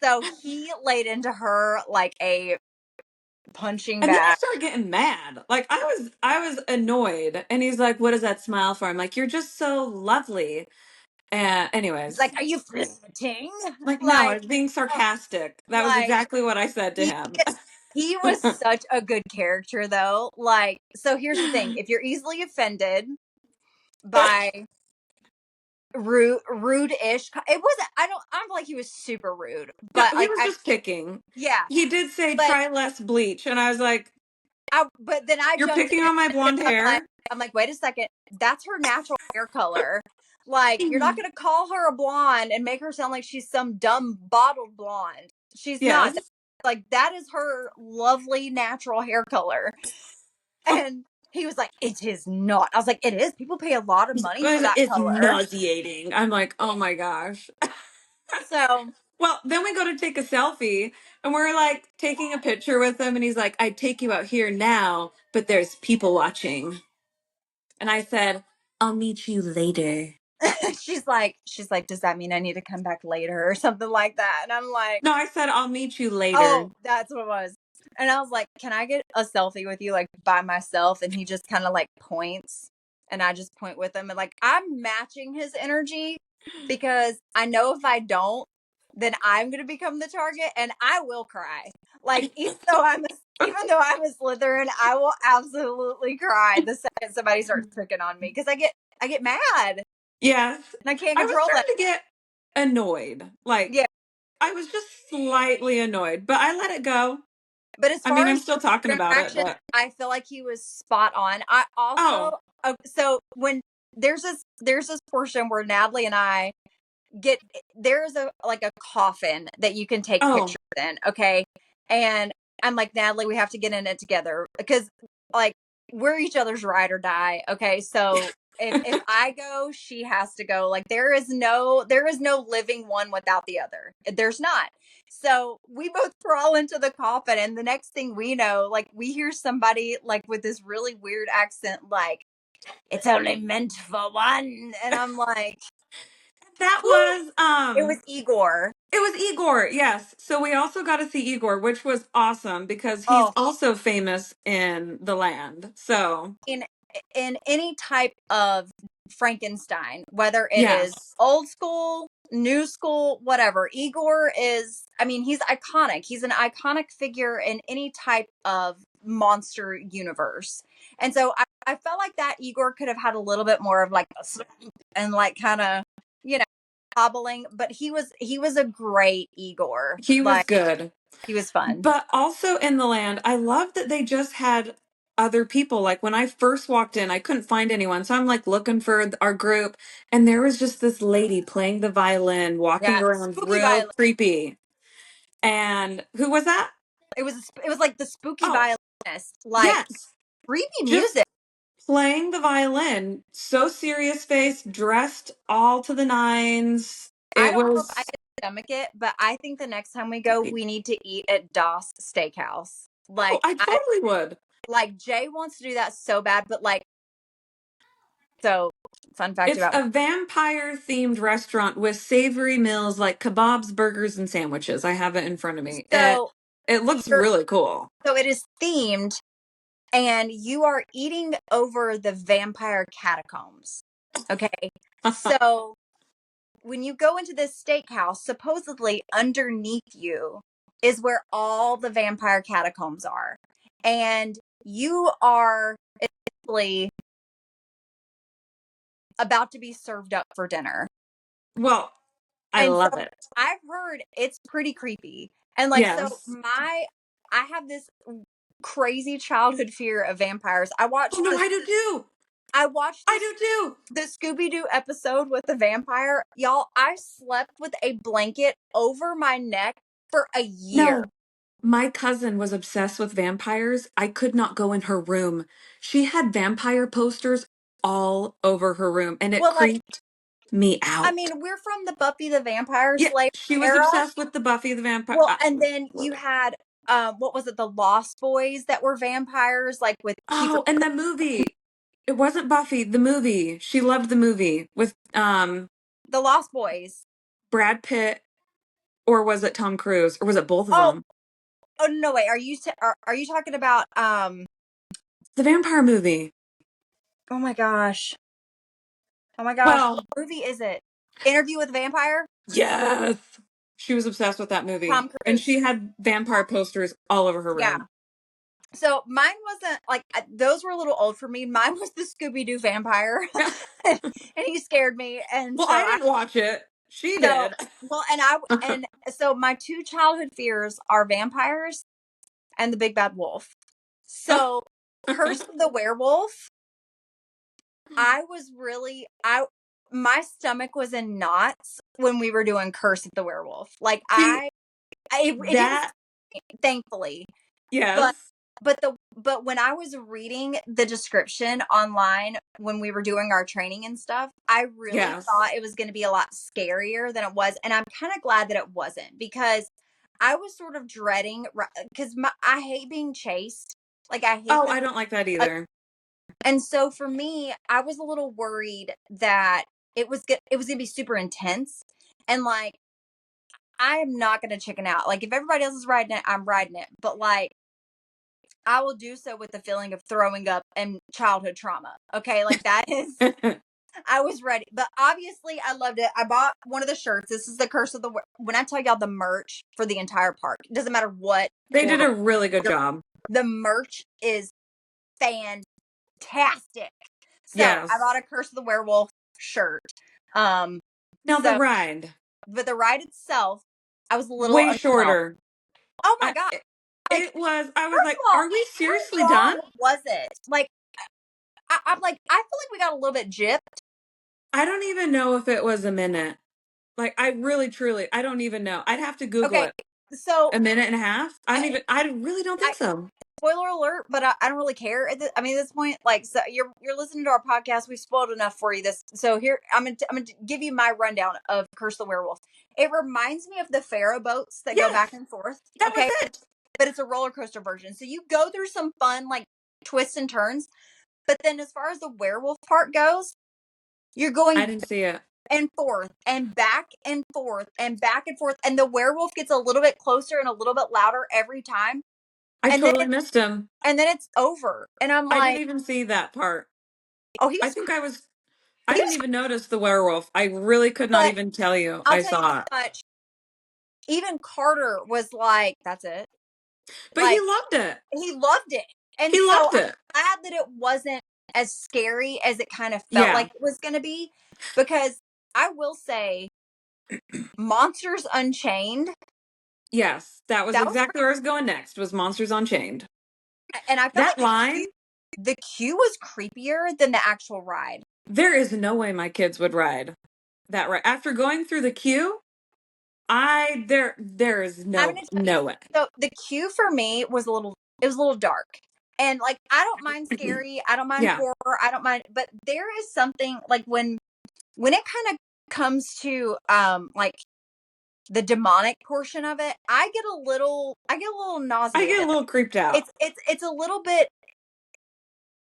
So he laid into her like a punching And then he bag. started getting mad. Like I was annoyed. And he's like, "What does that smile for?" I'm like, "You're just so lovely." And He's anyways, like, are you flirting? like no, I Like, was being oh, sarcastic. That was like exactly what I said to he him. he was such a good character though. Like, so here's the thing: if you're easily offended by rude-ish, it wasn't. I don't feel like he was super rude, No, but he like was just picking. yeah, He did say but try less bleach, and I was like, but then I "You're jumped picking in on my because blonde I'm like hair." wait a second, that's her natural hair color. Like, you're not gonna call her a blonde and make her sound like she's some dumb bottled blonde. She's not. Yes. Like, that is her lovely natural hair color. And he was like, it is not. I was like, it is. People pay a lot of money for that It's color. nauseating. I'm like, oh my gosh. So Well, then we go to take a selfie and we're like taking a picture with him and he's like, I'd take you out here now, but there's people watching. And I said, I'll meet you later. she's like, does that mean I need to come back later or something like that? And I'm like, No, I said, I'll meet you later. oh, that's what it was. And I was like, can I get a selfie with you, like by myself? And he just kind of like points, and I just point with him. And like, I'm matching his energy because I know if I don't, then I'm going to become the target and I will cry. Like, even though I'm a Slytherin, I will absolutely cry the second somebody starts picking on me because I get mad. Yes. and I can't I was control it. starting to get annoyed. Like, Yeah. I was just slightly annoyed, but I let it go. But as I far mean, I'm as still talking about it, interaction, but I feel like he was spot on. I oh, also so when there's this portion where Natalie and I get there's a like a coffin that you can take oh, pictures in, okay? And I'm like, Natalie, we have to get in it together because like we're each other's ride or die. Okay. So if I go, she has to go. Like there is no living one without the other. There's not. So we both crawl into the coffin, and the next thing we know, like we hear somebody like with this really weird accent, like, it's only meant for one. And I'm like, that who? was It was Igor. it was Igor. Yes. So we also got to see Igor, which was awesome because he's Oh, also famous in the land. So, in in any type of Frankenstein, whether it is yes. old school, new school, whatever. Igor is, I mean, he's iconic. He's an iconic figure in any type of monster universe. And so I felt like that Igor could have had a little bit more of like a and like kind of, you know, hobbling, but he was a great Igor. He was Like good. he was fun. But also in the land, I love that they just had other people. Like when I first walked in, I couldn't find anyone. So I'm like looking for our group, and there was just this lady playing the violin, walking Yeah, around spooky real violin. creepy. And who was that? It was like the spooky Oh, violinist, like yes. creepy Just music. playing the violin. So serious face, dressed all to the nines. I It don't know if I was can stomach it, but I think the next time we go, creepy. we need to eat at Das Steakhouse. Oh, Like I I totally would. like Jay wants to do that so bad, but like so fun fact It's about me. a vampire themed restaurant with savory meals like kebabs, burgers, and sandwiches. I have it in front of me. It So it looks you're really cool. so it is themed and you are eating over the vampire catacombs. Okay. So when you go into this steakhouse, supposedly underneath you is where all the vampire catacombs are. And you are essentially about to be served up for dinner. Well, I And so love it. I've heard it's pretty creepy. And like, so Yes. I have this crazy childhood fear of vampires. Oh no, I do too. I watched I this do too. the Scooby Doo episode with the vampire. Y'all, I slept with a blanket over my neck for a year. No. My cousin was obsessed with vampires. I could not go in her room. She had vampire posters all over her room and it Well, like, creeped me I out. mean, we're from the Buffy the Vampire Yeah, Slayer she was era. obsessed with the Buffy the Vampire. Well, and then you had what was it, the Lost Boys that were vampires, like with Keeper. Oh, and the movie. It wasn't Buffy, the movie. She loved the movie with The Lost Boys. Brad Pitt, or was it Tom Cruise, or was it both of Oh, them? oh no, wait. Are you talking about The vampire movie. oh my gosh. Oh my gosh. Well, What movie is it? Interview with a Vampire? yes. She was obsessed with that movie. Tom And Cruise. she had vampire posters all over her Yeah. room. So mine wasn't like those were a little old for me. Mine was the Scooby Doo vampire, and he scared me. And Well, so I didn't watch it. She so did. well, and so my two childhood fears are vampires and the big bad wolf. So Curse of the Werewolf, I was really I my stomach was in knots when we were doing Curse of the Werewolf. Like See, it didn't, that, thankfully, but yes. but when I was reading the description online when we were doing our training and stuff, I really Yes. thought it was going to be a lot scarier than it was, and I'm kind of glad that it wasn't because I was sort of dreading because I hate being chased. Like I hate Oh, that. I don't like that either. And so for me, I was a little worried that it was going to be super intense, and like I am not going to chicken out. Like if everybody else is riding it, I'm riding it, but like I will do so with the feeling of throwing up and childhood trauma. Okay, like that is I was ready. But obviously I loved it. I bought one of the shirts. This is the Curse of the when I tell y'all the merch for the entire park. It doesn't matter what They did horror. a really good job. The merch is fantastic. So, I bought Yes. a Curse of the Werewolf shirt. Um, Now the so, ride, but the ride itself, I was a little way underwhelmed. shorter. Oh my I, god! it, Like, it was. I was first like, of all, "Are we how seriously done?" long was it? Like, I'm like, I feel like we got a little bit gypped. I don't even know if it was a minute. Like, I really, truly, I don't even know. I'd have to Google Okay, it. so A minute and a half? I don't I, even. I really don't think I so. spoiler alert, but I don't really care. I mean, at this point, like, so you're listening to our podcast. We've spoiled enough for you. This, so here I'm gonna give you my rundown of Curse the Werewolf. It reminds me of the Pharaoh boats that go back Yes, and forth. that was Okay, it. but it's a roller coaster version. So you go through some fun like twists and turns. But then, as far as the werewolf part goes, you're I going didn't see it. and forth and back and forth and back and forth, and the werewolf gets a little bit closer and a little bit louder every time, I and then totally missed him. it's over, and I'm I didn't like, even see that part. oh, I think I was. I he didn't was, even notice the werewolf. I really could not but even tell you. I'll I tell you saw it, this much: even Carter was like, that's it, but he like loved it. he loved it, and He so loved I'm it. glad that it wasn't as scary as it kind of felt Yeah. like it was going to be, because I will say, Monsters Unchained. Yes, that was That was exactly where I was going next. Was Monsters Unchained. And I felt That like line. the queue was creepier than the actual ride. There is no way my kids would ride that ride after going through the queue. There is I'm gonna tell you. no way. So the queue for me was it was a little dark. And like, I don't mind scary, I don't mind Yeah, horror, I don't mind, but there is something like when it kind of comes to like the demonic portion of it, I get a little I get a nauseated. little creeped out. It's a little bit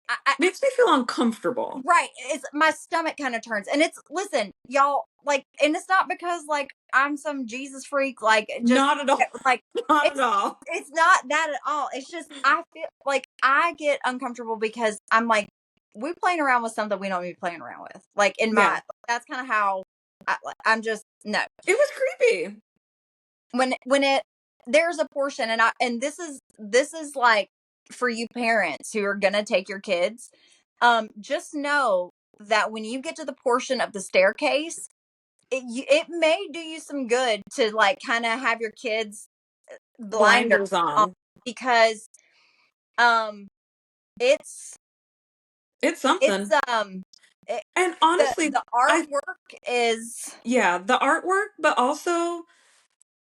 I Makes me feel uncomfortable. Right. It's my stomach kind of turns. And it's listen, y'all, like, and it's not because like I'm some Jesus freak, like just Not at all. like Not at it's all. it's not that at all. It's just I feel like I get uncomfortable because I'm like, we're playing around with something we don't need to be playing around with. Like in Yeah, my that's kind of how I'm just no. it was creepy. When it there's a portion, and this is like for you parents who are gonna take your kids, just know that when you get to the portion of the staircase, it may do you some good to like kind of have your kids blinder Blinders on, on. because um it's It's it's something. it, And honestly, the I artwork is yeah, the artwork, but also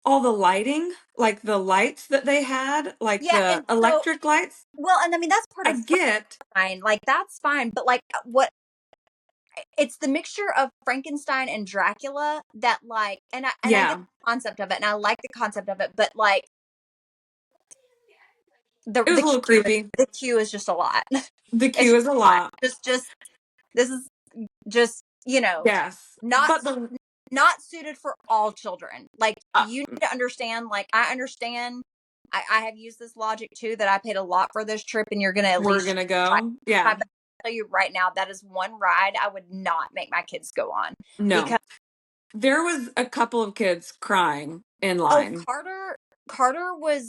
all the lighting, like the lights that they had, like yeah. the And so, electric lights. well, and I mean that's part I of get. fine, like that's fine, but like what it's the mixture of Frankenstein and Dracula that like, and I get Yeah, the concept of it, and I like the concept of it, but like it was a little creepy. the queue is just a lot. The It's queue just is a a lot. lot. Just this is just, Yes, not but the not suited for all children. Like, uh, you need to understand. Like, I understand. I have used this logic too, that I paid a lot for this trip, and you're gonna at we're least gonna try. go. Yeah, But I'll tell you right now, that is one ride I would not make my kids go on, no, because there was a couple of kids crying in oh, line. Carter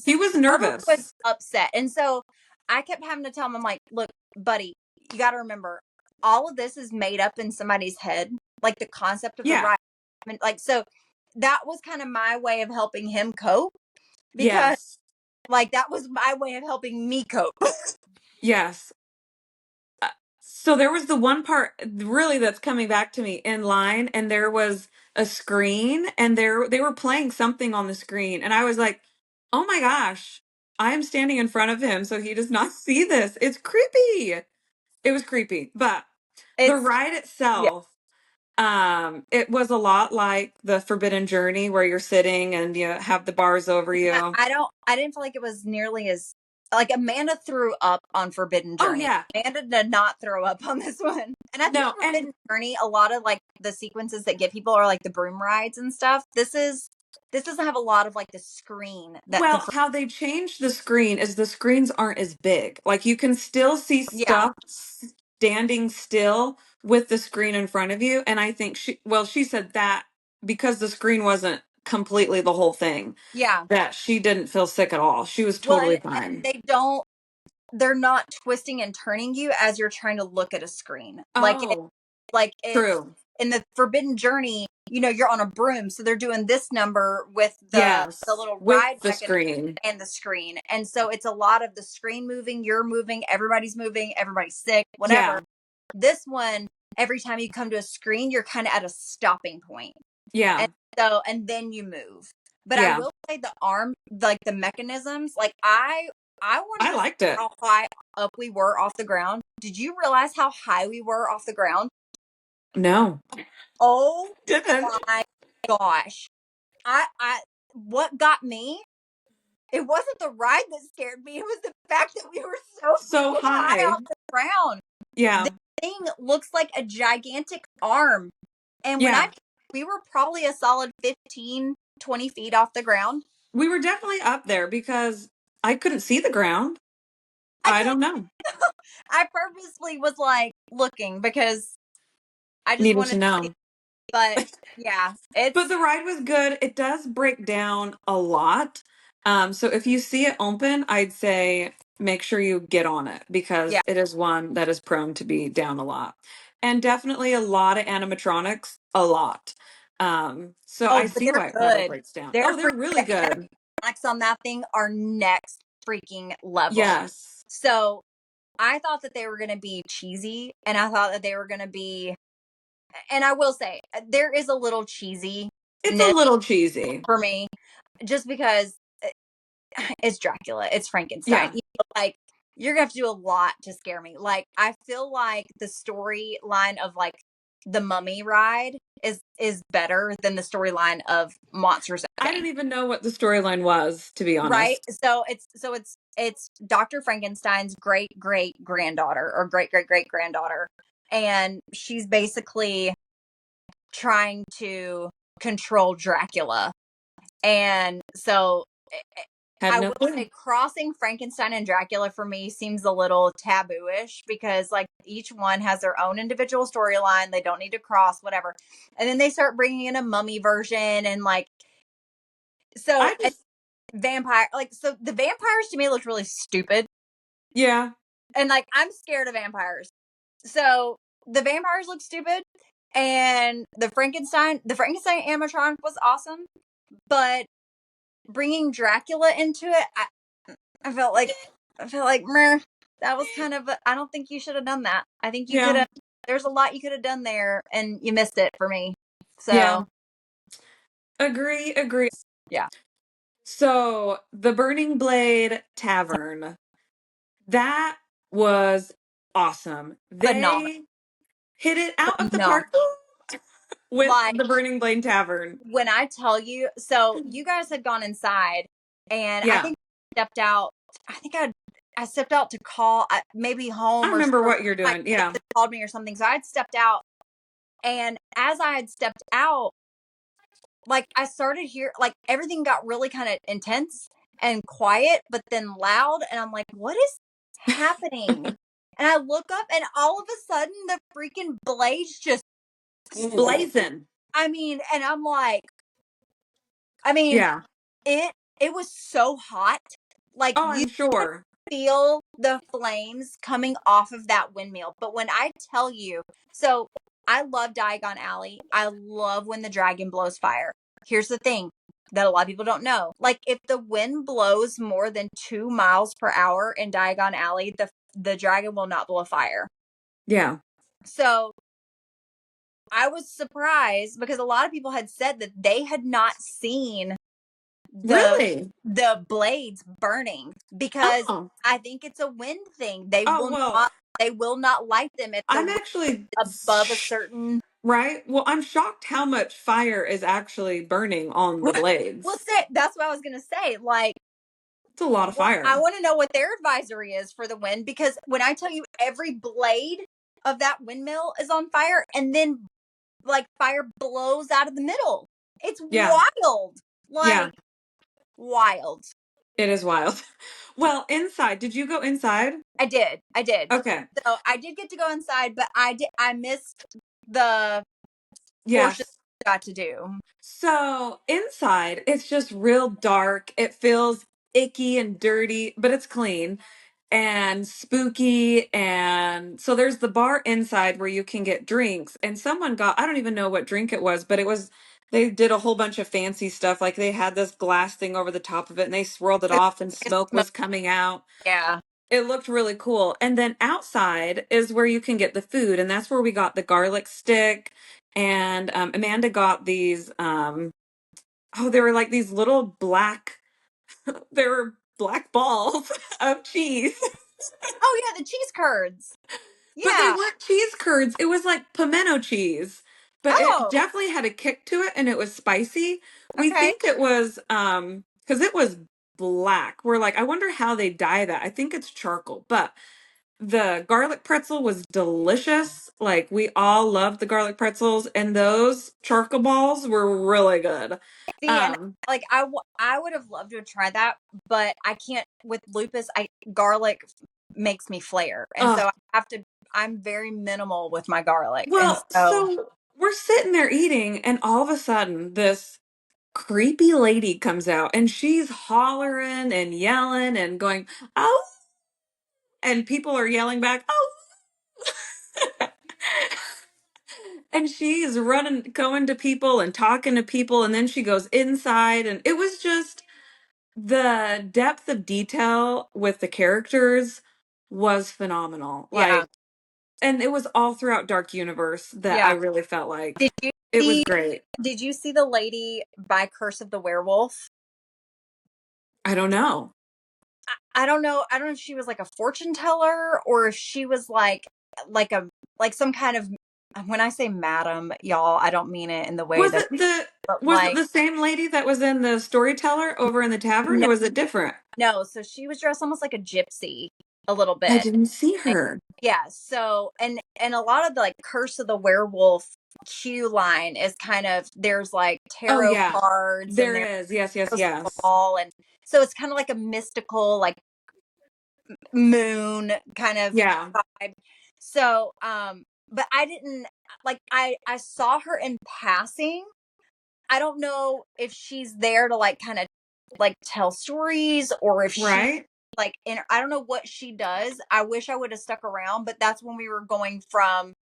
He was was nervous. upset. And so I kept having to tell him, I'm like, look, buddy, you got to remember, all of this is made up in somebody's head, like the concept of the Yeah. ride. I mean, like, so that was kind of my way of helping him cope, because Yes. like that was my way of helping me cope. Yes. Uh, So there was the one part really that's coming back to me in line, and there was a screen, and they were playing something on the screen, and I was like, "Oh my gosh, I am standing in front of him, so he does not see this." It's creepy. It was creepy, but the It's ride yeah. itself, it was a lot like the Forbidden Journey, where you're sitting and you have the bars over you. I didn't feel like it was nearly as like Amanda threw up on Forbidden Oh Journey. yeah, Amanda did not throw up on this one. And I think no, and Forbidden Journey, a lot of like the sequences that get people are like the broom rides and stuff. This doesn't have a lot of like the screen that the well, how they changed the screen is the screens aren't as big. Like you can still see yeah. stuff standing still with the screen in front of you. And I think she said that because the screen wasn't completely the whole thing, Yeah. that she didn't feel sick at all. She was Well, totally and fine. they're not twisting and turning you as you're trying to look at a screen. Oh, Like it's true. in the Forbidden Journey, you're on a broom, so they're doing this number with the Yes, little with ride the mechanism screen. and the screen. And so it's a lot of the screen moving, you're moving, everybody's sick, whatever. Yeah, This one, every time you come to a screen, you're kind of at a stopping point. yeah, And and then you move. But I yeah. will say the arm, like the mechanisms, like I wanted I to see liked it. how high up we were off the ground. Did you realize how high we were off the ground? No, Oh didn't. my gosh. I what got me, it wasn't the ride that scared me. It was the fact that we were so So high high. off the ground. Yeah, This thing looks like a gigantic arm. And yeah. we were probably a solid 15, 20 feet off the ground. We were definitely up there because I couldn't see the ground. I I can't, don't know. I purposely was like looking because I just Needed wanted to to see. know. But yeah, But the ride was good. It does break down a lot. So if you see it open, I'd say make sure you get on it yeah. because it is one that is prone to be down a lot. And definitely a lot of animatronics, a lot. So I Oh, but see they're why it probably good. breaks down. They're Oh, they're freaking, really the good. animatronics on that thing are next freaking level. Yes. So I thought that they were going to be cheesy, and I thought that they were going to be, and I will say, there is a little cheesiness It's a little cheesy. for me, just because it's Dracula, it's Frankenstein. Yeah. Like, you're gonna have to do a lot to scare me. Like, I feel like the storyline of like the Mummy ride is better than the storyline of Monsters I Unchained. didn't even know what the storyline was, to be Right? honest. So it's Dr. Frankenstein's great great granddaughter or great great great granddaughter, and she's basically trying to control Dracula. And so Had I no will clue. say crossing Frankenstein and Dracula for me seems a little taboo-ish because like each one has their own individual storyline. They don't need to cross, whatever. And then they start bringing in a mummy version and like, so I just, vampire, like, so the vampires to me looked really stupid. yeah. And like, I'm scared of vampires. So the vampires look stupid. And the Frankenstein animatronic was awesome. But bringing Dracula into it, I felt like meh, that was kind of I don't think you should have done that. I think you could Yeah. have, there's a lot you could have done there and you missed it for me. Yeah. So, Agree. yeah, So, the Burning Blade Tavern, that was awesome. phenomenal. They hit it out of the Phenomenal. park with Like the Burning Blade Tavern. when I tell you, so you guys had gone inside and I Yeah, think stepped out. I think I stepped out to call maybe I home remember or what you're my doing. kids Yeah. had called me or something. So I had stepped out, and as I had stepped out, like I started here, like everything got really kind of intense and quiet, but then loud. And I'm like, what is happening? And I look up, and all of a sudden, the freaking blades just, Blazing. I mean, and I'm like, I mean, Yeah. it, it was so hot. Like Oh, you I'm sure. feel the flames coming off of that windmill. But when I tell you, so I love Diagon Alley. I love when the dragon blows fire. Here's the thing that a lot of people don't know. Like if the wind blows more than 2 miles per hour in Diagon Alley, the dragon will not blow fire. Yeah. So I was surprised because a lot of people had said that they had not seen the Really? the blades burning because Oh. I think it's a wind thing. They Oh, will well, not light them if the I'm wind actually above a certain. right. Well, I'm shocked how much fire is actually burning on the Well, blades. say that's what I was gonna say. Like, It's a lot of I fire. want to know what their advisory is for the wind because when I tell you every blade of that windmill is on fire, and then like fire blows out of the middle, it's Yeah. wild, Yeah. like wild. It is wild. Well, inside, did you go inside? I did. Okay. So I did get to go inside, but I missed the portion Yes. I got to do. So inside, it's just real dark. It feels icky and dirty, but it's clean. and spooky. And so there's the bar inside where you can get drinks. And someone got, I don't even know what drink it was, but it was, they did a whole bunch of fancy stuff. Like they had this glass thing over the top of it and they swirled it off and It's smoke was coming out. yeah. It looked really cool. And then outside is where you can get the food. And that's where we got the garlic stick. And Amanda got these, oh, they were like these little black, they were black balls of cheese. Oh yeah, the cheese curds. But they Yeah. weren't cheese curds. It was like pimento cheese. But it Oh, definitely had a kick to it and it was spicy. We okay. think it was because it was black. We're like, I wonder how they dye that. I think it's charcoal. But the garlic pretzel was delicious. Like we all loved the garlic pretzels and those charcoal balls were really good. See, and Um like I would have loved to have tried that, but I can't with lupus. I garlic makes me flare, and so uh I have to. I'm very minimal with my garlic, and well, so so we're sitting there eating and all of a sudden this creepy lady comes out and she's hollering and yelling and going, "Oh," and people are yelling back, "Oh." And she's running, going to people and talking to people, and then she goes inside, and it was just the depth of detail with the characters was phenomenal. yeah, Like, and it was all throughout Dark Universe that I yeah. really felt like Did you it was see? great. Did you see the lady by Curse of the Werewolf? I don't know. I don't know. I don't know if she was like a fortune teller or if she was like a like some kind of. When I say madam, y'all, I don't mean it in the way Was that, it the but was it like the same lady that was in the storyteller over in the tavern, no, or was it different? no. So she was dressed almost like a gypsy, a little I bit. didn't see And- her. yeah. So and a lot of the like Curse of the Werewolf queue line is kind of there's like Oh tarot yeah. cards and There there's is. Yes, yes, crystal yes. ball and so it's kind of like a mystical like moon kind of Yeah. vibe. So but I didn't like I saw her in passing. I don't know if she's there to like kind of like tell stories or if she Right? like and I don't know what she does. I wish I would have stuck around, but that's when we were going from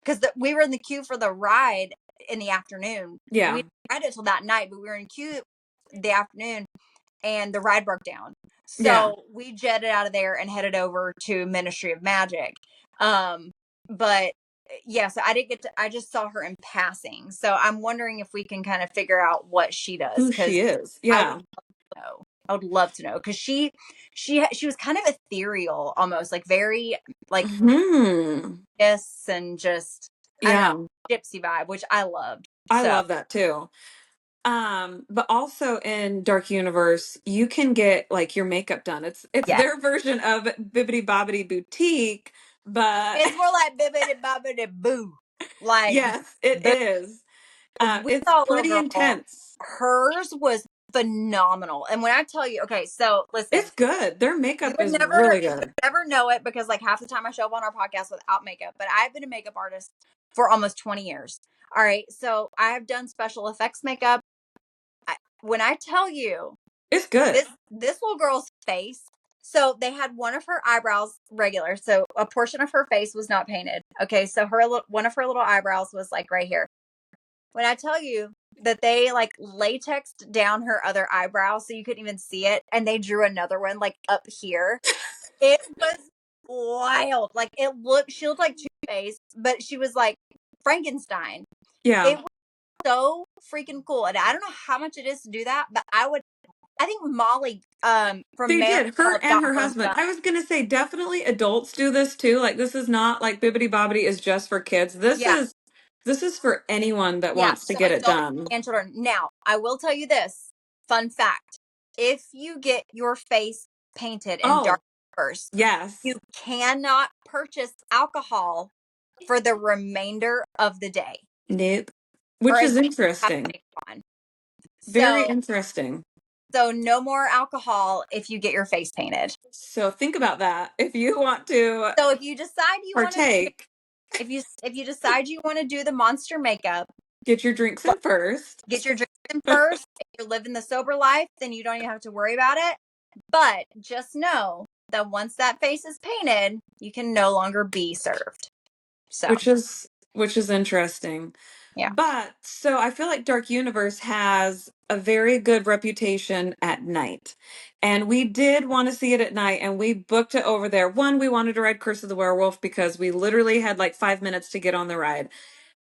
because we were in the queue for the ride in the afternoon. We Yeah. didn't ride it till that night, but we were in queue the afternoon and the ride broke down. Yeah. So we jetted out of there and headed over to Ministry of Magic. But yeah, so I didn't get to, I just saw her in passing. So I'm wondering if we can kind of figure out what she does Who because she is. I would Yeah. know. I would love to know because she was kind of ethereal, almost like very like Hmm. yes, and just I don't know Yeah. gypsy vibe, which I loved. I So love that too. But also in Dark Universe, you can get like your makeup done. It's yeah, their version of Bibbidi Bobbidi Boutique, but it's more like bibbidi bobbidi boo, like yes, it boo. is. We It's saw a little pretty girl. intense. Hers was phenomenal, and when I tell you, okay, so listen, It's good. Their you makeup would is never really you would good. never know it because like half the time I show up on our podcast without makeup, but I've been a makeup artist for almost 20 years. All right, so I have done special effects makeup. When I tell you It's good. this little girl's face, so they had one of her eyebrows regular, so a portion of her face was not painted. Okay, so her one of her little eyebrows was like right here. When I tell you that they like latexed down her other eyebrow so you couldn't even see it, and they drew another one like up here, it was wild. Like she looked like Two Face, but she was like Frankenstein. Yeah. It was so freaking cool, and I don't know how much it is to do that, but I think Molly from They Mayo did. Her Kart and got her hers husband. done. I was gonna say definitely adults do this too. Like this is not like Bibbidi Bobbidi is just for kids. Yeah, This is for anyone that yeah. wants to So get it adults done. and children. Now, I will tell you this fun fact: if you get your face painted in dark Oh, first, yes. you cannot purchase alcohol for the remainder of the day, Nope. or Which as is long as you have interesting. makeup on. Very So, interesting. so no more alcohol if you get your face painted. So think about that. If you want to So if you decide you want to partake, if you decide you want to do the monster makeup, get your drinks in first. get your drinks in first. If you're living the sober life, then you don't even have to worry about it. But just know that once that face is painted, you can no longer be served. So, which is interesting. yeah. But so I feel like Dark Universe has a very good reputation at night. And we did want to see it at night and we booked it over there. One, we wanted to ride Curse of the Werewolf because we literally had like 5 minutes to get on the ride.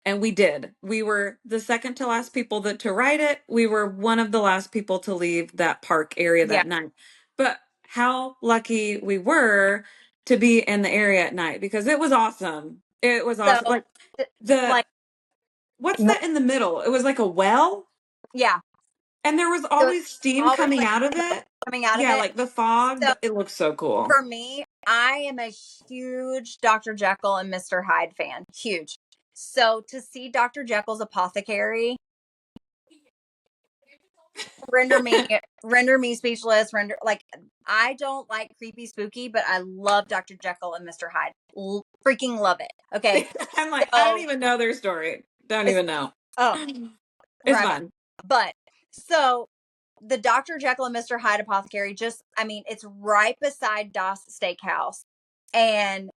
And we did. We were the second to last people to ride it. We were one of the last people to leave that park area Yeah. that night. But how lucky we were to be in the area at night because it was awesome. It was awesome. So, Like the like, what's that in the middle? It was like a well, yeah. and there was So it's always steam always coming like out of it. coming out of Yeah, it. like the fog. So It looks so cool. for me, I am a huge Dr. Jekyll and Mr. Hyde fan. Huge. So to see Dr. Jekyll's apothecary render me speechless. I don't like creepy spooky, but I love Dr. Jekyll and Mr. Hyde. Freaking love it. Okay. I'm like, I don't So even know their story. Don't even know. oh, It's right on. fun. But so the Dr. Jekyll and Mr. Hyde apothecary it's right beside Das Steakhouse. And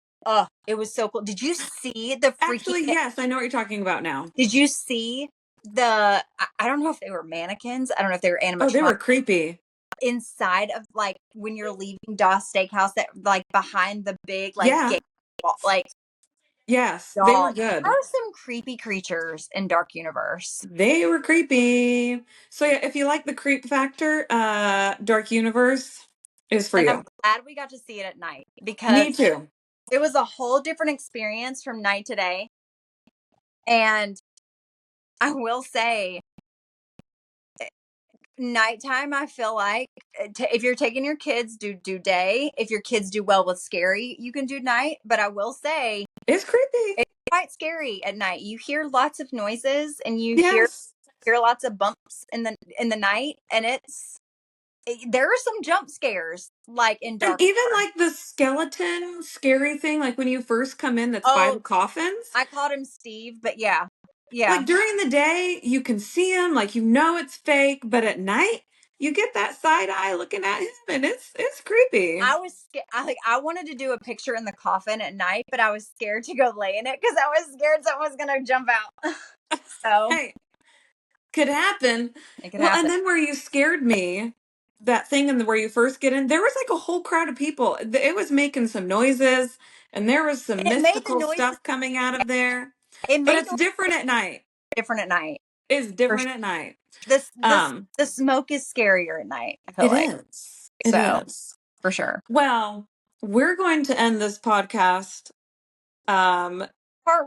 it was so cool. Did you see the Actually, yes, I know what you're talking about now. Did you see I don't know if they were mannequins. I don't know if they were animatronics. Oh, they were creepy. Inside of like when you're leaving Das Steakhouse, that like behind the big Yeah. gate wall, like yes, they were good. There are some creepy creatures in Dark Universe. They were creepy. So yeah, if you like the creep factor, Dark Universe is for And you. I'm glad we got to see it at night because Me too. it was a whole different experience from night to day. And I will say, nighttime, I feel like if you're taking your kids, do day. If your kids do well with scary, you can do night. But I will say, it's creepy. It's quite scary at night. You hear lots of noises and you Yes. hear lots of bumps in the night, and there are some jump scares like in Dark. And even like the skeleton scary thing, like when you first come in, that's by the coffins. I called him Steve, but yeah. Like during the day, you can see him, like you know it's fake, but at night, you get that side eye looking at him, and it's creepy. I was scared. I wanted to do a picture in the coffin at night, but I was scared to go lay in it because I was scared someone was gonna jump out. So hey, could happen. it could Well, happen. and then where you scared me, that thing where you first get in, there was like a whole crowd of people. It was making some noises, and there was some mystical stuff coming out of there. But it's different at night. Different at night. It's different at night. The smoke is scarier at night, I feel like. It is. For sure. Well, we're going to end this podcast. Part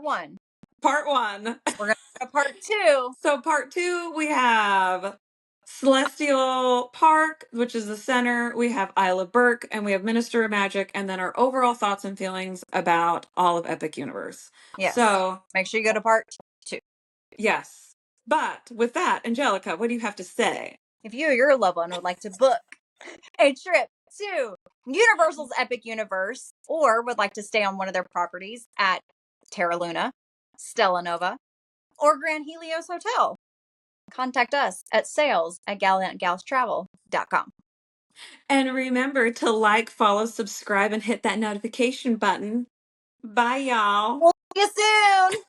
one. Part one. We're going to go to part two. So part two, we have Celestial Park, which is the center. We have Isle of Berk, and we have Minister of Magic, and then our overall thoughts and feelings about all of Epic Universe. Yes. So make sure you go to part two. Yes. But with that, Angelica, what do you have to say? If you or your loved one would like to book a trip to Universal's Epic Universe or would like to stay on one of their properties at Terra Luna, Stella Nova, or Grand Helios Hotel, contact us at sales@gallivantgalstravel.com. And remember to like, follow, subscribe, and hit that notification button. Bye, y'all. We'll see you soon.